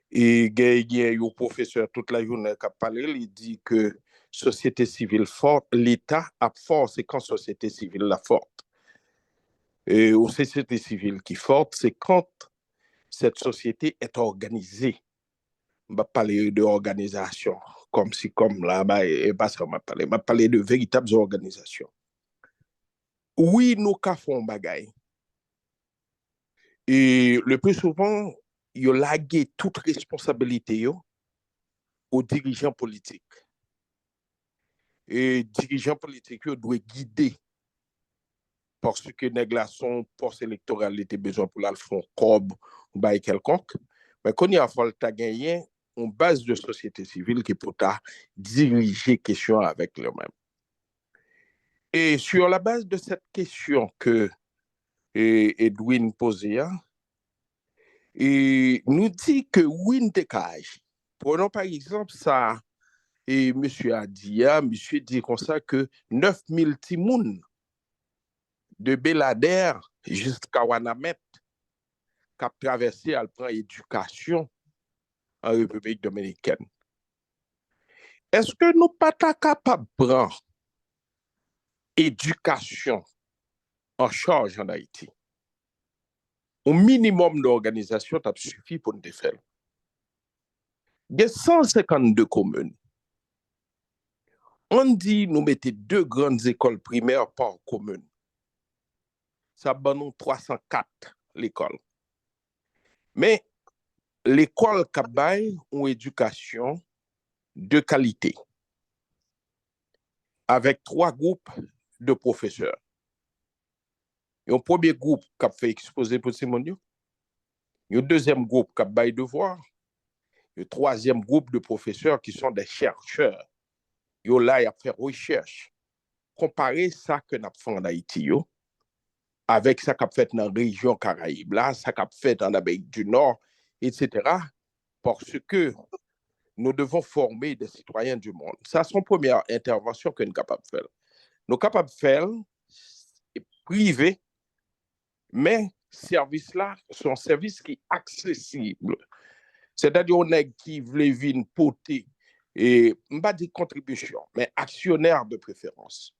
Et il y a un professeur toute la journée qui a parlé, il dit que société civile forte, l'État a force, c'est quand société civile la forte. Et aux sociétés civiles qui forte, c'est quand cette société est organisée. On va parler d'organisation, comme là, et pas ça, on va parler de véritables organisations. Oui, nous avons bagaille. Et le plus souvent, il y a lagué toute responsabilité aux dirigeants politiques. Et dirigeants politiques doivent guider parce que son poste électoral était besoin pour la faire cob ou quelconque. Mais quand il a fallu gagner une base de société civile qui peut diriger question avec eux-mêmes. Et sur la base de cette question que Edwin posait, et nous dit que Windekage, prenons par exemple ça, et monsieur a dit, monsieur dit comme ça que 9000 timoun de Belader jusqu'à Wanamet qui a traversé à prendre éducation en République dominicaine. Est-ce que nous pas capables de prendre éducation en charge en Haïti? Au minimum d'organisation, ça suffit pour nous faire. Il y a 152 communes. On dit nous mettons 2 grandes écoles primaires par commune. Ça donne 304 l'école. Mais l'école Kabaye une éducation de qualité avec 3 groupes de professeurs. Il y a un premier groupe qui a fait exposer pour Simonio. Il y a un deuxième groupe qui a bail devoir. Il y a un troisième groupe de professeurs qui sont des chercheurs. Ils là, ils ont fait recherche. Comparer ça que nous avons fait en Haïti, avec ça qu'on a fait dans la région Caraïbes, là, ça qu'on a fait en Amérique du Nord, etc. Parce que nous devons former des citoyens du monde. Ça, c'est une première intervention que nous sommes capables de faire. Nous sommes capables de faire privé, mais service-là, sont services qui sont accessibles. C'est-à-dire, on est qui veut venir porter, et pas de contribution, mais actionnaire de préférence.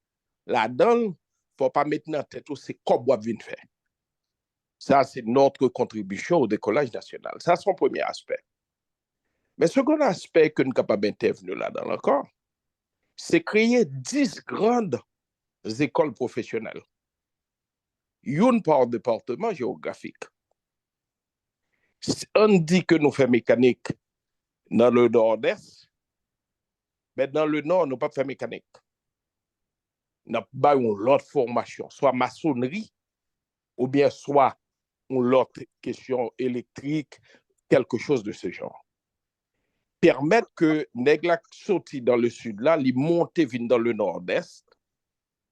Là-dedans, il ne faut pas mettre en tête où c'est comme on vient faire. Ça, c'est notre contribution au décollage national. Ça, c'est son premier aspect. Mais le second aspect que nous sommes capables d'intervenir là-dedans encore, c'est créer 10 grandes écoles professionnelles. Une par département géographique. On dit que nous faisons mécanique dans le nord-est, mais dans le nord, nous ne faisons pas mécanique. Nous avons une autre formation, soit maçonnerie, ou bien soit une autre question électrique, quelque chose de ce genre. Permettre que Nègla sorti dans le sud là, les monter viennent dans le nord-est,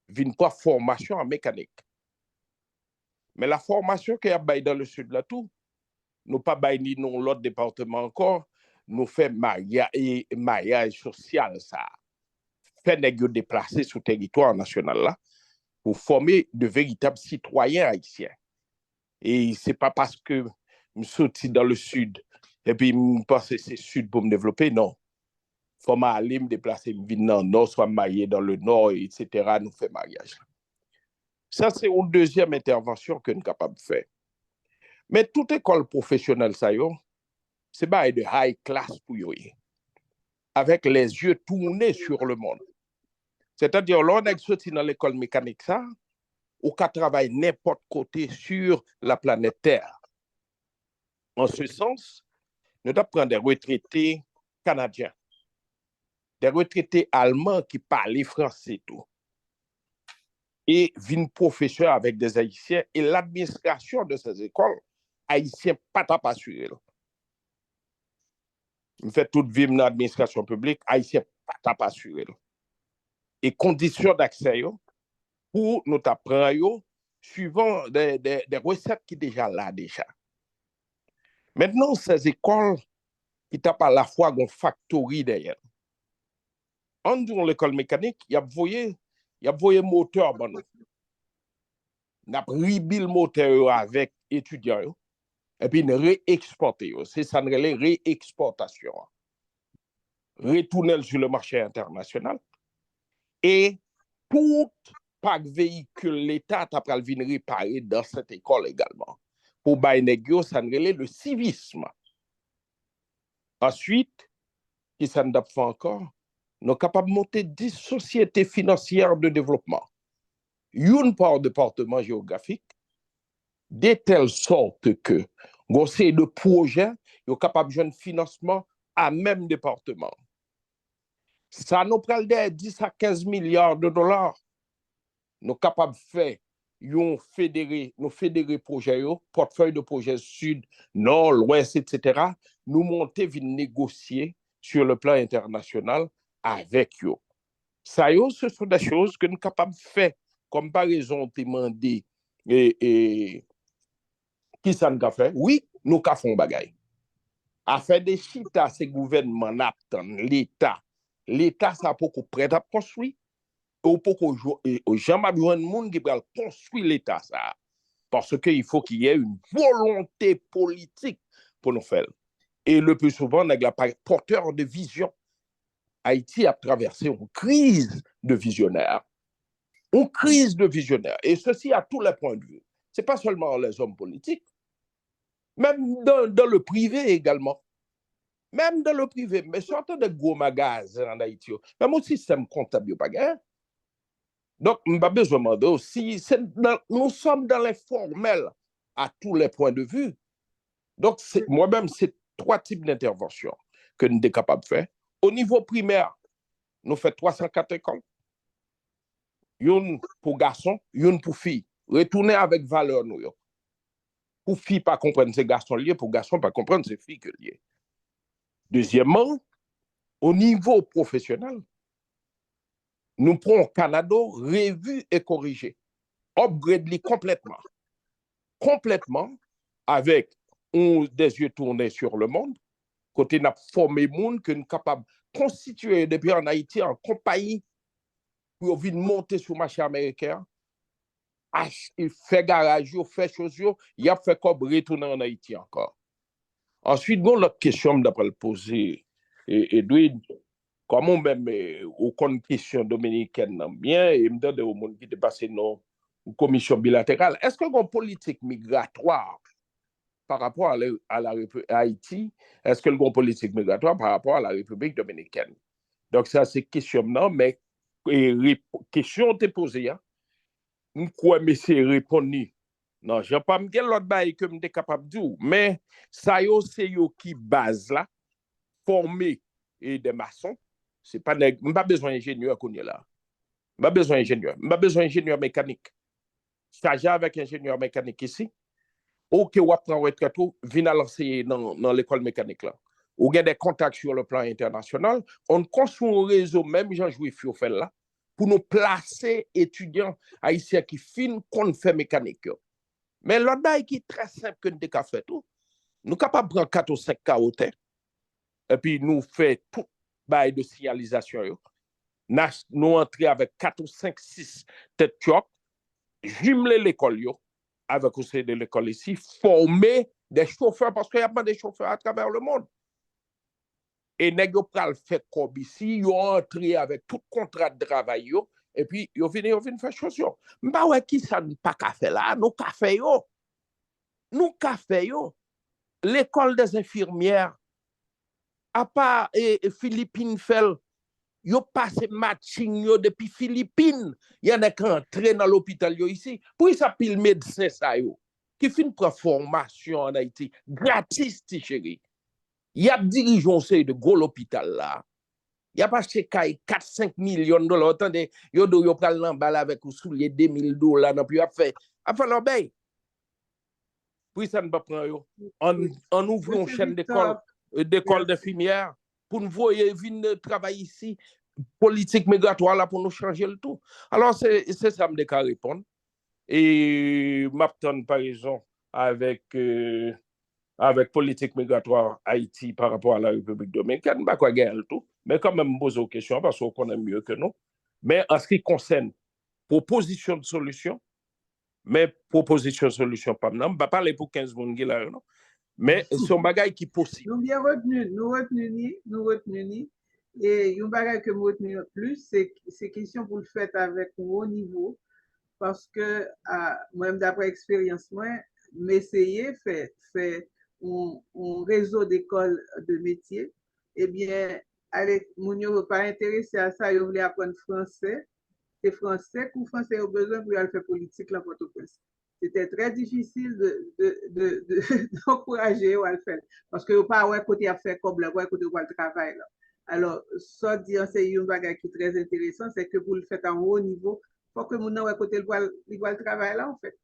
viennent pas formation en mécanique. Mais la formation qu'il y a dans le sud là tout, nous pas ni non l'autre département encore, nous fait maillage social ça. Fait nèg déplacer sur le territoire national là pour former de véritables citoyens haïtiens. Et c'est pas parce que je sorti dans le sud et puis je pense que c'est sud pour me développer, non. Faut aller me déplacer, me venir dans le nord, soit marié dans le nord, etc. Nous fait mariage. Ça, c'est une deuxième intervention que nous sommes capables de faire. Mais toute école professionnelle, ça c'est pas de high class pour eux, avec les yeux tournés sur le monde. C'est-à-dire, l'on est sorti dans l'école mécanique, ça, ou qu'à travailler n'importe côté sur la planète Terre. En ce sens, nous devons prendre des retraités canadiens, des retraités allemands qui parlent français tout, et viennent professeurs avec des Haïtiens, et l'administration de ces écoles, Haïtiens pas assurés. Je fais toute vie dans l'administration publique, Haïtiens pas assurés. Et conditions d'accès pour nous apprendre suivant des recettes qui sont déjà là déjà. Maintenant, ces écoles qui tapent à la fois une factory derrière. En dans l'école mécanique, il y a voyé moteur bon. On a rebuild moteur avec étudiants et puis réexporter. C'est ça une réexportation. Retourner sur le marché international et tout pack véhicule l'État après venir réparer dans cette école également. Pour baïnégio, ça relève le civisme. Ensuite, qui ça nous fait encore, nous sommes capables de monter 10 sociétés financières de développement. Une par département géographique, de telle sorte que, on sait de projets, nous sommes capables de jouer un financement à même département. Ça nous prend 10 à 15 milliards de dollars. Nous sommes capables de faire nous fédérer projets, portefeuille de projets sud, nord, l'ouest, etc. Nous monter, négocier sur le plan international avec eux. Ça, ce sont des choses que nous sommes capables de faire. Comme par exemple, demander qui ça nous a fait? Oui, nous avons fait un bagage. À faire des chitas, ces gouvernements n'attendent l'État. L'État, ça a beaucoup prêt à construire. Ou pour que jamais besoin de monde qui va construire l'État ça parce qu'il faut qu'il y ait une volonté politique pour nous faire. Et le plus souvent, on a pas porteur de vision. Haïti a traversé une crise de visionnaires. Une crise de visionnaires. Et ceci à tous les points de vue. Ce n'est pas seulement les hommes politiques, même dans le privé également. Même dans le privé, mais surtout de gros magasins en Haïti, même au système comptable, pas gagné. Donc, je n'ai pas besoin de demander aussi, nous sommes dans l'informel à tous les points de vue. Donc, moi-même, c'est 3 types d'interventions que nous sommes capables de faire. Au niveau primaire, nous faisons 304 écoles. Une pour garçons, une pour filles. Retourner avec valeur, nous. Pour filles, pas comprendre ces garçons liés, pour garçons, pas comprendre ces filles que liés. Deuxièmement, au niveau professionnel, nous prenons Canada revu et corrigé. Upgrade complètement, avec des yeux tournés sur le monde, côté n'a formé monde que nous capables de constituer depuis en Haïti en compagnie pour venir monter sur le marché américain. Il fait garage, il fait choses, il a fait comme retourner en Haïti encore. Ensuite, bon, l'autre question d'après le poser, Edwin, comment même aucune question dominicaine bien, et me donne au monde qui dépasse nos commission bilatérale. Est-ce qu'il y a une politique migratoire par rapport à Haïti? Est-ce qu'il y a une politique migratoire par rapport à la République dominicaine? Donc, ça, c'est question, non, mais question t'est posée, hein? Je crois que c'est répondu. Non, je ne vais pas me dire l'autre bail que je suis capable de dire, mais ça, c'est qui base là, formé et des maçons. C'est pas, je n'ai pas besoin d'ingénieur qu'on est là. Je n'ai pas besoin d'ingénieur. Je n'ai pas besoin d'ingénieur mécanique. Stagiaire avec ingénieur mécanique ici. Ou que vous apprenez retraite, venez l'enseigner dans l'école mécanique là. Ou avez des contacts sur le plan international. On construit un réseau, même Jean-Jouif fait là, pour nous placer étudiants haïtiens qui finissent qu'on fait mécanique. Mais l'autre bail qui est très simple que nous avons fait tout, nous sommes capables de prendre 4 ou 5 carottes et puis nous faisons tout bail de signalisation. Nous entrons avec 4 ou 5, 6 têtes choc, jumeler l'école avec aussi de l'école ici, former des chauffeurs parce qu'il y a pas de chauffeurs à travers le monde. Et nous avons fait comme ici, ils ont entré avec tout contrat de travail et puis ils viennent faire chose. Mais ouais, qui ça n'a pas qu'à faire là? Nous qu'à faire yo. Nous qu'à faire yo. L'école des infirmières, à part Philippines fait, yo passé matching yo depuis Philippines. Il y en a qui entrent dans l'hôpital ici. Pour ça pile médecin ça yo qui fin prendre formation en Haïti gratis ti chéri. Il y a dirigeants de gros l'hôpital là. Il y a pas chez 4-5 millions de dollars. Attendez, yo pral l'emball avec ou sous les $2,000 dans puis a fait l'obéi. Puis ça ne pas prendre yo. En ouvrant une chaîne d'école d'infirmières pour nous voir venir travailler ici politique migratoire là pour nous changer le tout. Alors c'est ça me déclare répondre et m'attend par exemple avec politique migratoire Haïti par rapport à la République dominicaine, pas quoi gagner le tout, mais quand même poser aux questions parce qu'on connaît mieux que nous. Mais en ce qui concerne proposition de solution, mais proposition de solution pas maintenant, pas parler pour 15 monde qui là non. Mais c'est un bagage qui est possible. Nous bien retenu. Et un bagage que nous retenu plus, c'est question pour le faire avec un haut niveau, parce que moi, d'après expérience, moi, m'essayer faire un réseau d'écoles de métiers, eh bien, mon ne pas intéressé à ça, ils voulaient apprendre français. C'est français ou français au besoin pour aller faire politique là, Port-au-Prince. C'était très difficile d'encourager à le faire. Parce que pas ouais côté à faire comme là, ouais côté à travail là. Alors, ça dit, c'est un bagage qui est très intéressant, c'est que pour le faire en haut niveau, il faut que mon ouais côté le travail là, en fait.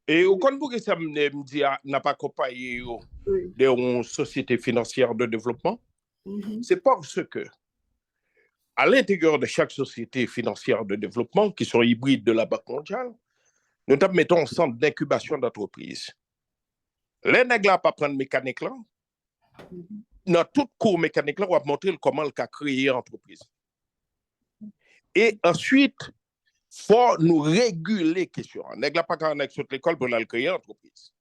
Et au compte pour que ça me dit, n'a pas accompagné d'une société financière de développement, c'est parce que à l'intérieur de chaque société financière de développement, qui sont hybrides de la Banque mondiale, nous mettons un centre d'incubation d'entreprise. Les nègres pas prendre mécanique là. Dans tout cours mécanique là, on va montrer comment le cas créer entreprise. Et ensuite, faut nous réguler question. Nègres pas quand on est sur l'école pour aller créer entreprise.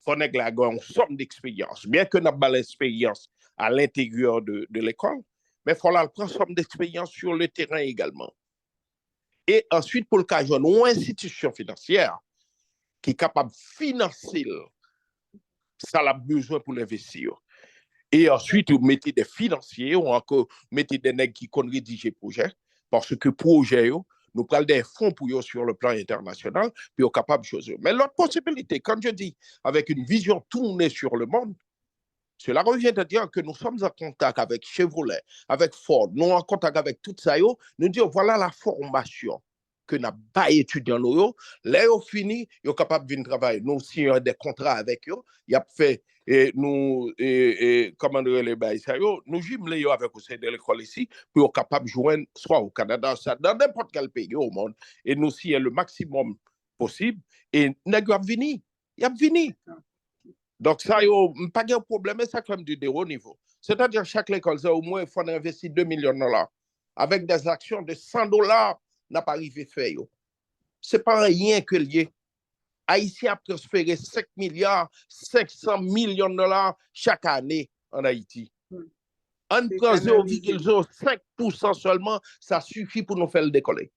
Faut nègres avoir une somme d'expérience, bien que nous avons l'expérience à l'intérieur de l'école, mais il faut la prendre somme d'expérience sur le terrain également. Et ensuite, pour le cas d'une institution financière qui est capable de financer, ça a besoin pour l'investir. Et ensuite, vous mettez des financiers ou encore mettez des nègres qui connaissent rédiger projet parce que projet, nous prenons des fonds pour eux sur le plan international, puis on est capable de choses. Mais l'autre possibilité, quand je dis avec une vision tournée sur le monde, cela revient à dire que nous sommes en contact avec Chevrolet, avec Ford, nous en contact avec tout ça, nous disons voilà la formation que nous n'avons pas étudié en nous. Là, ils fini, ils sont capables de venir travailler. Nous signons des contrats avec eux. Ils ont fait, comment dire, les bails, nous jumelons avec eux de l'école ici, puis ils sont capables de joindre soit au Canada, soit dans n'importe quel pays au monde. Et nous signons le maximum possible. Et nous avons fini. Ils ont fini. Donc, ça, pas de problème, mais ça, comme du haut niveau. C'est-à-dire, chaque école, ça, au moins, il faut investir 2 millions de dollars. Avec des actions de 100 dollars, n'a pas arrivé à faire. Ce n'est pas rien que lié. Haïti a transféré 5 milliards 500 millions de dollars chaque année en Haïti. En prend 0,05% seulement, ça suffit pour nous faire le décoller.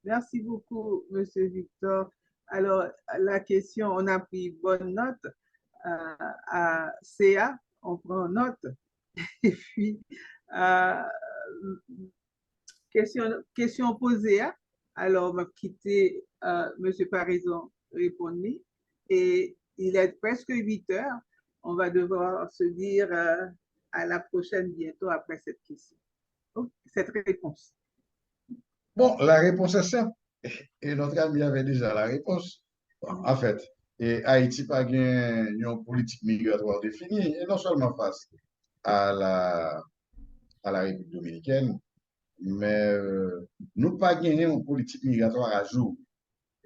Merci beaucoup, M. Victor. Alors, la question, on a pris bonne note à CA, on prend note. Et puis, question posée, alors on va quitter M. Paraison répondre. Et il est presque 8 heures. On va devoir se dire à la prochaine bientôt après cette question, cette réponse. Bon, la réponse est simple. Et notre ami avait déjà la réponse. En fait, et Haïti n'a pas une politique migratoire définie, et non seulement face à la République dominicaine, mais nous pas gagné une politique migratoire à jour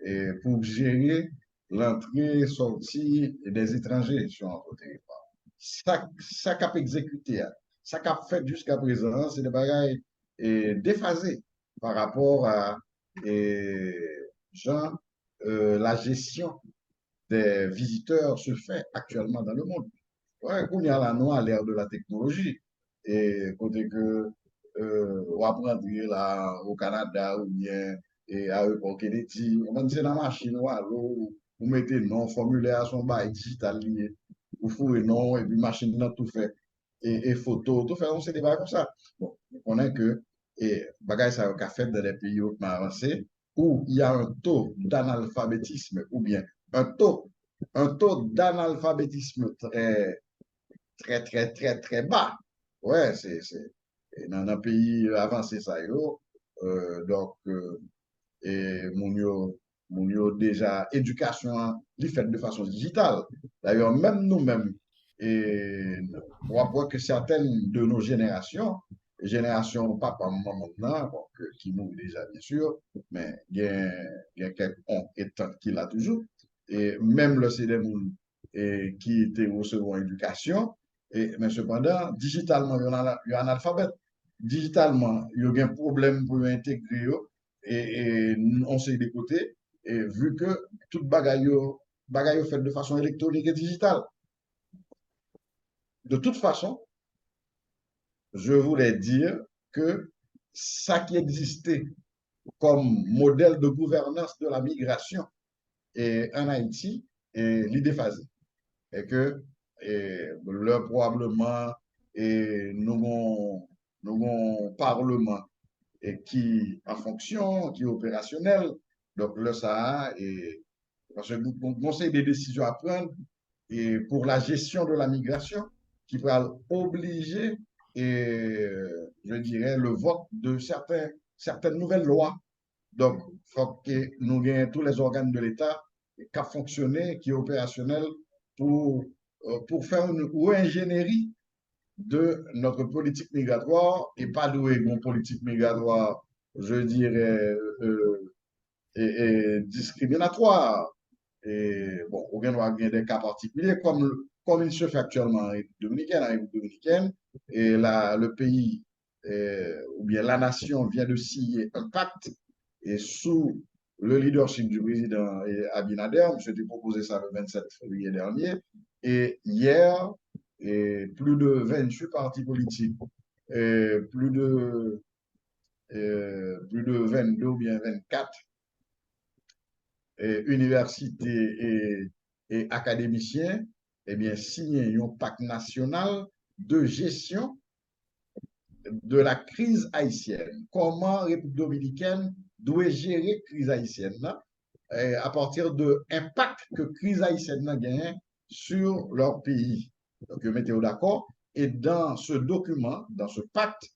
et pour gérer l'entrée et sortie des étrangers sur notre territoire. Ça qu'a exécuté, ça qu'a fait jusqu'à présent, c'est des bagailles déphasés par rapport à genre, la gestion des visiteurs se fait actuellement dans le monde. Ouais, on y a la noix à l'ère de la technologie. Et côté que on va prendre là au Canada ou bien à eux pour Kennedy, on va dire dans la machine, vous mettez non, formulaire à son bail digital lié, vous fouillez non, et puis machine là tout fait, et photo, tout fait, on sait des bails comme ça. Bon, on est que, et bagage ça a fait dans les pays hautement avancés, où il y a un taux d'analphabétisme, ou bien un taux d'analphabétisme très bas. Ouais, c'est dans un pays avancé, ça y est. Donc, et mon yo déjà, éducation, les fait de façon digitale. D'ailleurs, même nous-mêmes, et on voit que certaines de nos générations papa, maman maintenant, bon, qui mourent déjà, bien sûr, mais il y a quelques étant qui l'a toujours. Et même le CDM qui était au second éducation, mais cependant, digitalement, il y a un alphabet. Digitalement, il y a un problème pour intégrer et on s'est d'écouter et vu que toute bagaille fait de façon électronique et digitale. De toute façon, je voulais dire que ça qui existait comme modèle de gouvernance de la migration en Haïti est l'idée phasée. Et que probablement nous avons parlement et qui en fonction, qui est opérationnel. Donc le ça et parce que nous conseil des décisions à prendre et pour la gestion de la migration qui va obliger et je dirais le vote de certaines nouvelles lois. Donc il faut que nous ayons tous les organes de l'État qui ont fonctionné, qui est opérationnel pour faire une ingénierie de notre politique migratoire et pas de politique migratoire, je dirais, discriminatoire. Et bon, on a des cas particuliers comme il se fait actuellement en République dominicaine. En République dominicaine, et le pays ou bien la nation vient de signer un pacte et sous le leadership du président Abinader, je t'ai proposé ça le 27 février dernier, et hier, plus de 28 partis politiques, plus de 22 ou bien 24 universités et académiciens eh bien, signé un pacte national de gestion de la crise haïtienne. Comment République dominicaine doit gérer la crise haïtienne là, à partir de l'impact que la crise haïtienne a gagné sur leur pays. Donc, mettez-vous d'accord. Et dans ce document, dans ce pacte,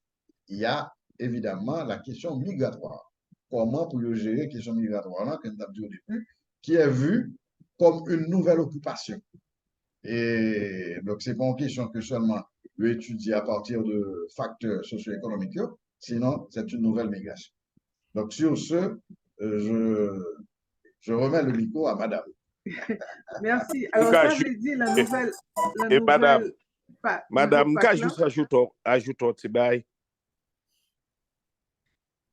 il y a évidemment la question migratoire. Comment pour gérer la question migratoire là, comme dit au début, qui est vue comme une nouvelle occupation. Et donc, ce n'est pas une question que seulement étudier à partir de facteurs socio-économiques, sinon c'est une nouvelle migration. Donc, sur ce, je remets le micro à madame. Merci. Alors, ça veut dire la nouvelle madame, quand juste ajoutons un petit bail.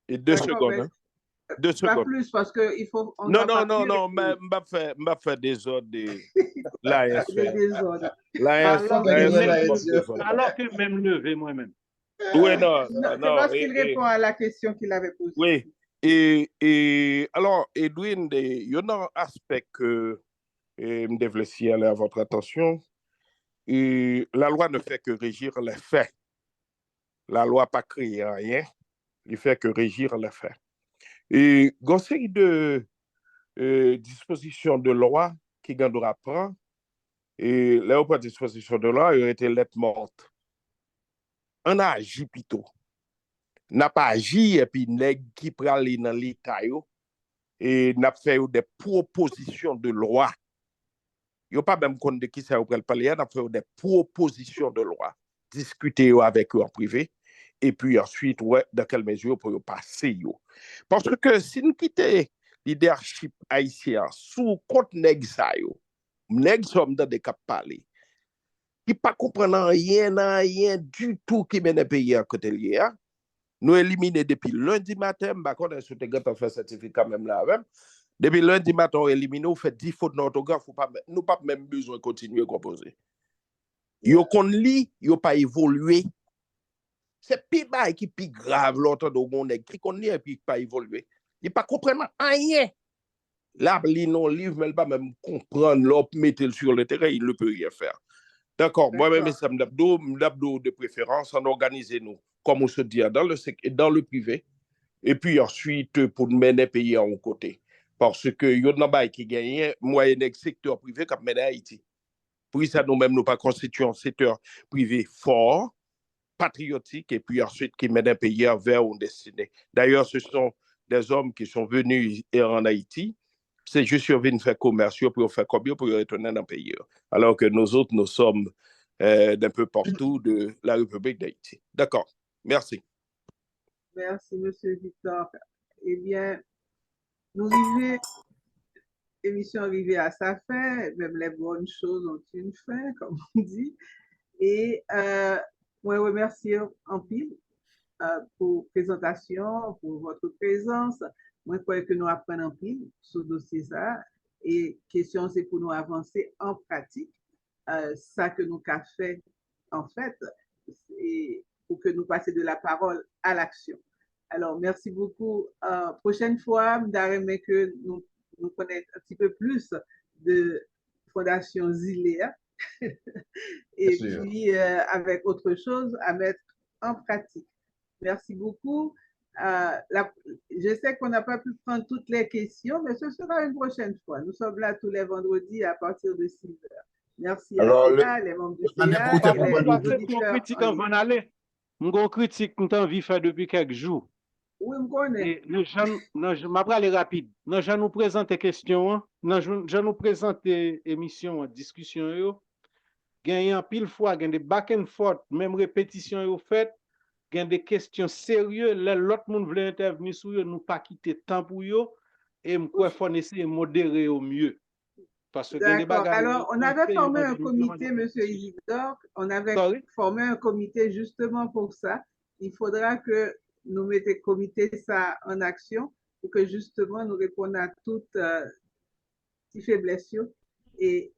Et 2 secondes. Hein? 2 secondes. Pas plus, parce qu'il faut... Non, mais je vais faire des ordres. Là, alors que même levé moi-même. Oui, non. C'est parce qu'il répond à la question qu'il avait posée. Oui. Et alors, Edwin, il y a un aspect que je devrais aller à votre attention. Et la loi ne fait que régir les faits. La loi n'a pas créé rien. Il fait que régir les faits. Et il y a une série de dispositions de loi qui doivent prendre. Et là, pas disposition de loi, il a été lettre morte. On a agi plutôt. N'a pas agi et puis nèg qui prend dans l'état et n'a fait des propositions de loi. Yo pas même compte de qui ça pour parler, n'a fait des propositions de loi, discuter avec eux en privé et puis ensuite dans quelle mesure pour passer yo. Parce que si nous quitter leadership haïtien sous compte nèg ça yo, nèg sommes dans des cap parler. Qui pas comprendre rien du tout qui mène pays à côté lié. Nous éliminer depuis lundi matin, je ne sais pas si fait certificat même là. Même. Depuis lundi matin, on élimine, on fait 10 fautes d'orthographe, nous pas même besoin de continuer à composer. Yo kon li, yo pas évolué. C'est plus bas qui plus grave l'autre de monde qui kon li et puis pas évolué. Il pas comprendre rien. Là, li non livre, mais il pas même comprendre, l'op mettre sur le terrain, il ne peut rien faire. D'accord, moi-même, ça m'dabdo de préférence, on organise nous, comme on se dit, dans le privé, et puis ensuite, pour mener le pays à un côté. Parce que il y a des qui gagnent moyen secteur privé qui mène Haïti. Pour ça, nous-mêmes, nous pas constituer un secteur privé fort, patriotique, et puis ensuite qui mène un pays vers une destinée. D'ailleurs, ce sont des hommes qui sont venus en Haïti. C'est juste pour venir faire commerce, pour faire combien, pour retourner dans le pays. Alors que nous autres, nous sommes d'un peu partout de la République d'Haïti. D'accord. Merci. Merci, M. Victor. Eh bien, nous arrivons, l'émission arrivée à sa fin, même les bonnes choses ont une fin, comme on dit. Et moi, remercie en pile pour présentation, pour votre présence. Moi, je crois que nous apprenons en pile sur le dossier ça. Et question, c'est pour nous avancer en pratique. Ça que nous avons fait, en fait, et pour que nous passions de la parole à l'action. Alors, merci beaucoup. Prochaine fois, j'aimerais que nous connaissions un petit peu plus de Fondation Zilea et puis avec autre chose à mettre en pratique. Merci beaucoup. Je sais qu'on n'a pas pu prendre toutes les questions, mais ce sera une prochaine fois. Nous sommes là tous les vendredis à partir de 6 heures. Merci à les membres du CA. Mon critique, nous avons vu faire depuis quelques jours. Oui, je connais. Je vais rapide. Je nous présente des questions. Je nous présente des émissions, discussions. Gagnant pile fois, il y a des back and forth, même répétition faites. Il y a des questions sérieuses. L'autre monde veut intervenir sur eux, nous pas quitter temps pour eux. Et il faut essayer de modérer au mieux. D'accord. Alors, on avait formé un comité, M. Isidore. On avait formé un comité justement pour ça. Il faudra que nous mettions le comité ça en action pour que justement nous répondions à toutes ces faiblesses et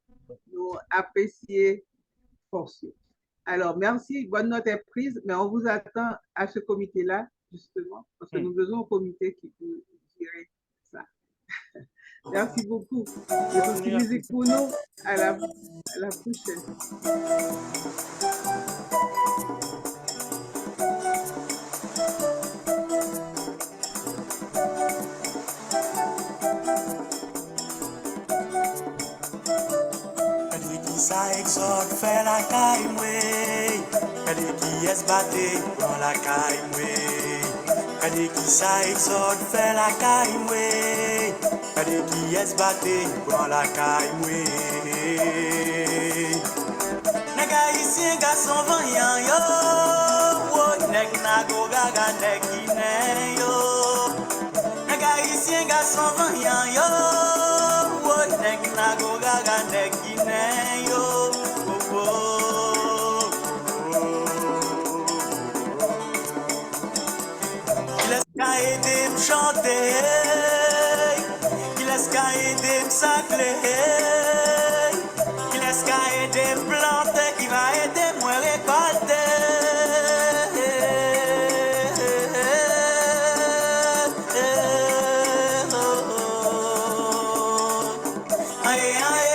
nous apprécions force. Alors, merci, bonne note est prise, mais on vous attend à ce comité-là, justement, parce que nous besoin d'un comité qui peut gérer ça. Merci beaucoup. Et pour cette musique pour nous, à la prochaine. Ça exhorte, fait la caille, Kade qui est batté dans la caille, Kade qui ça exhorte, fait la caille, Kade qui est batté dans la caille, Nèg haïtien garçon vaillant yo, nèg nago gaga nèg guinéen yo. Nèg haïtien garçon vaillant yo, nèg nago gaga nèg guinéen yo. Qui laisse qu'à aider me chanter, qui laisse qu'à aider me sacler, qui laisse qu'à aider me planter, qui va aider moi récolter. Aïe, aïe.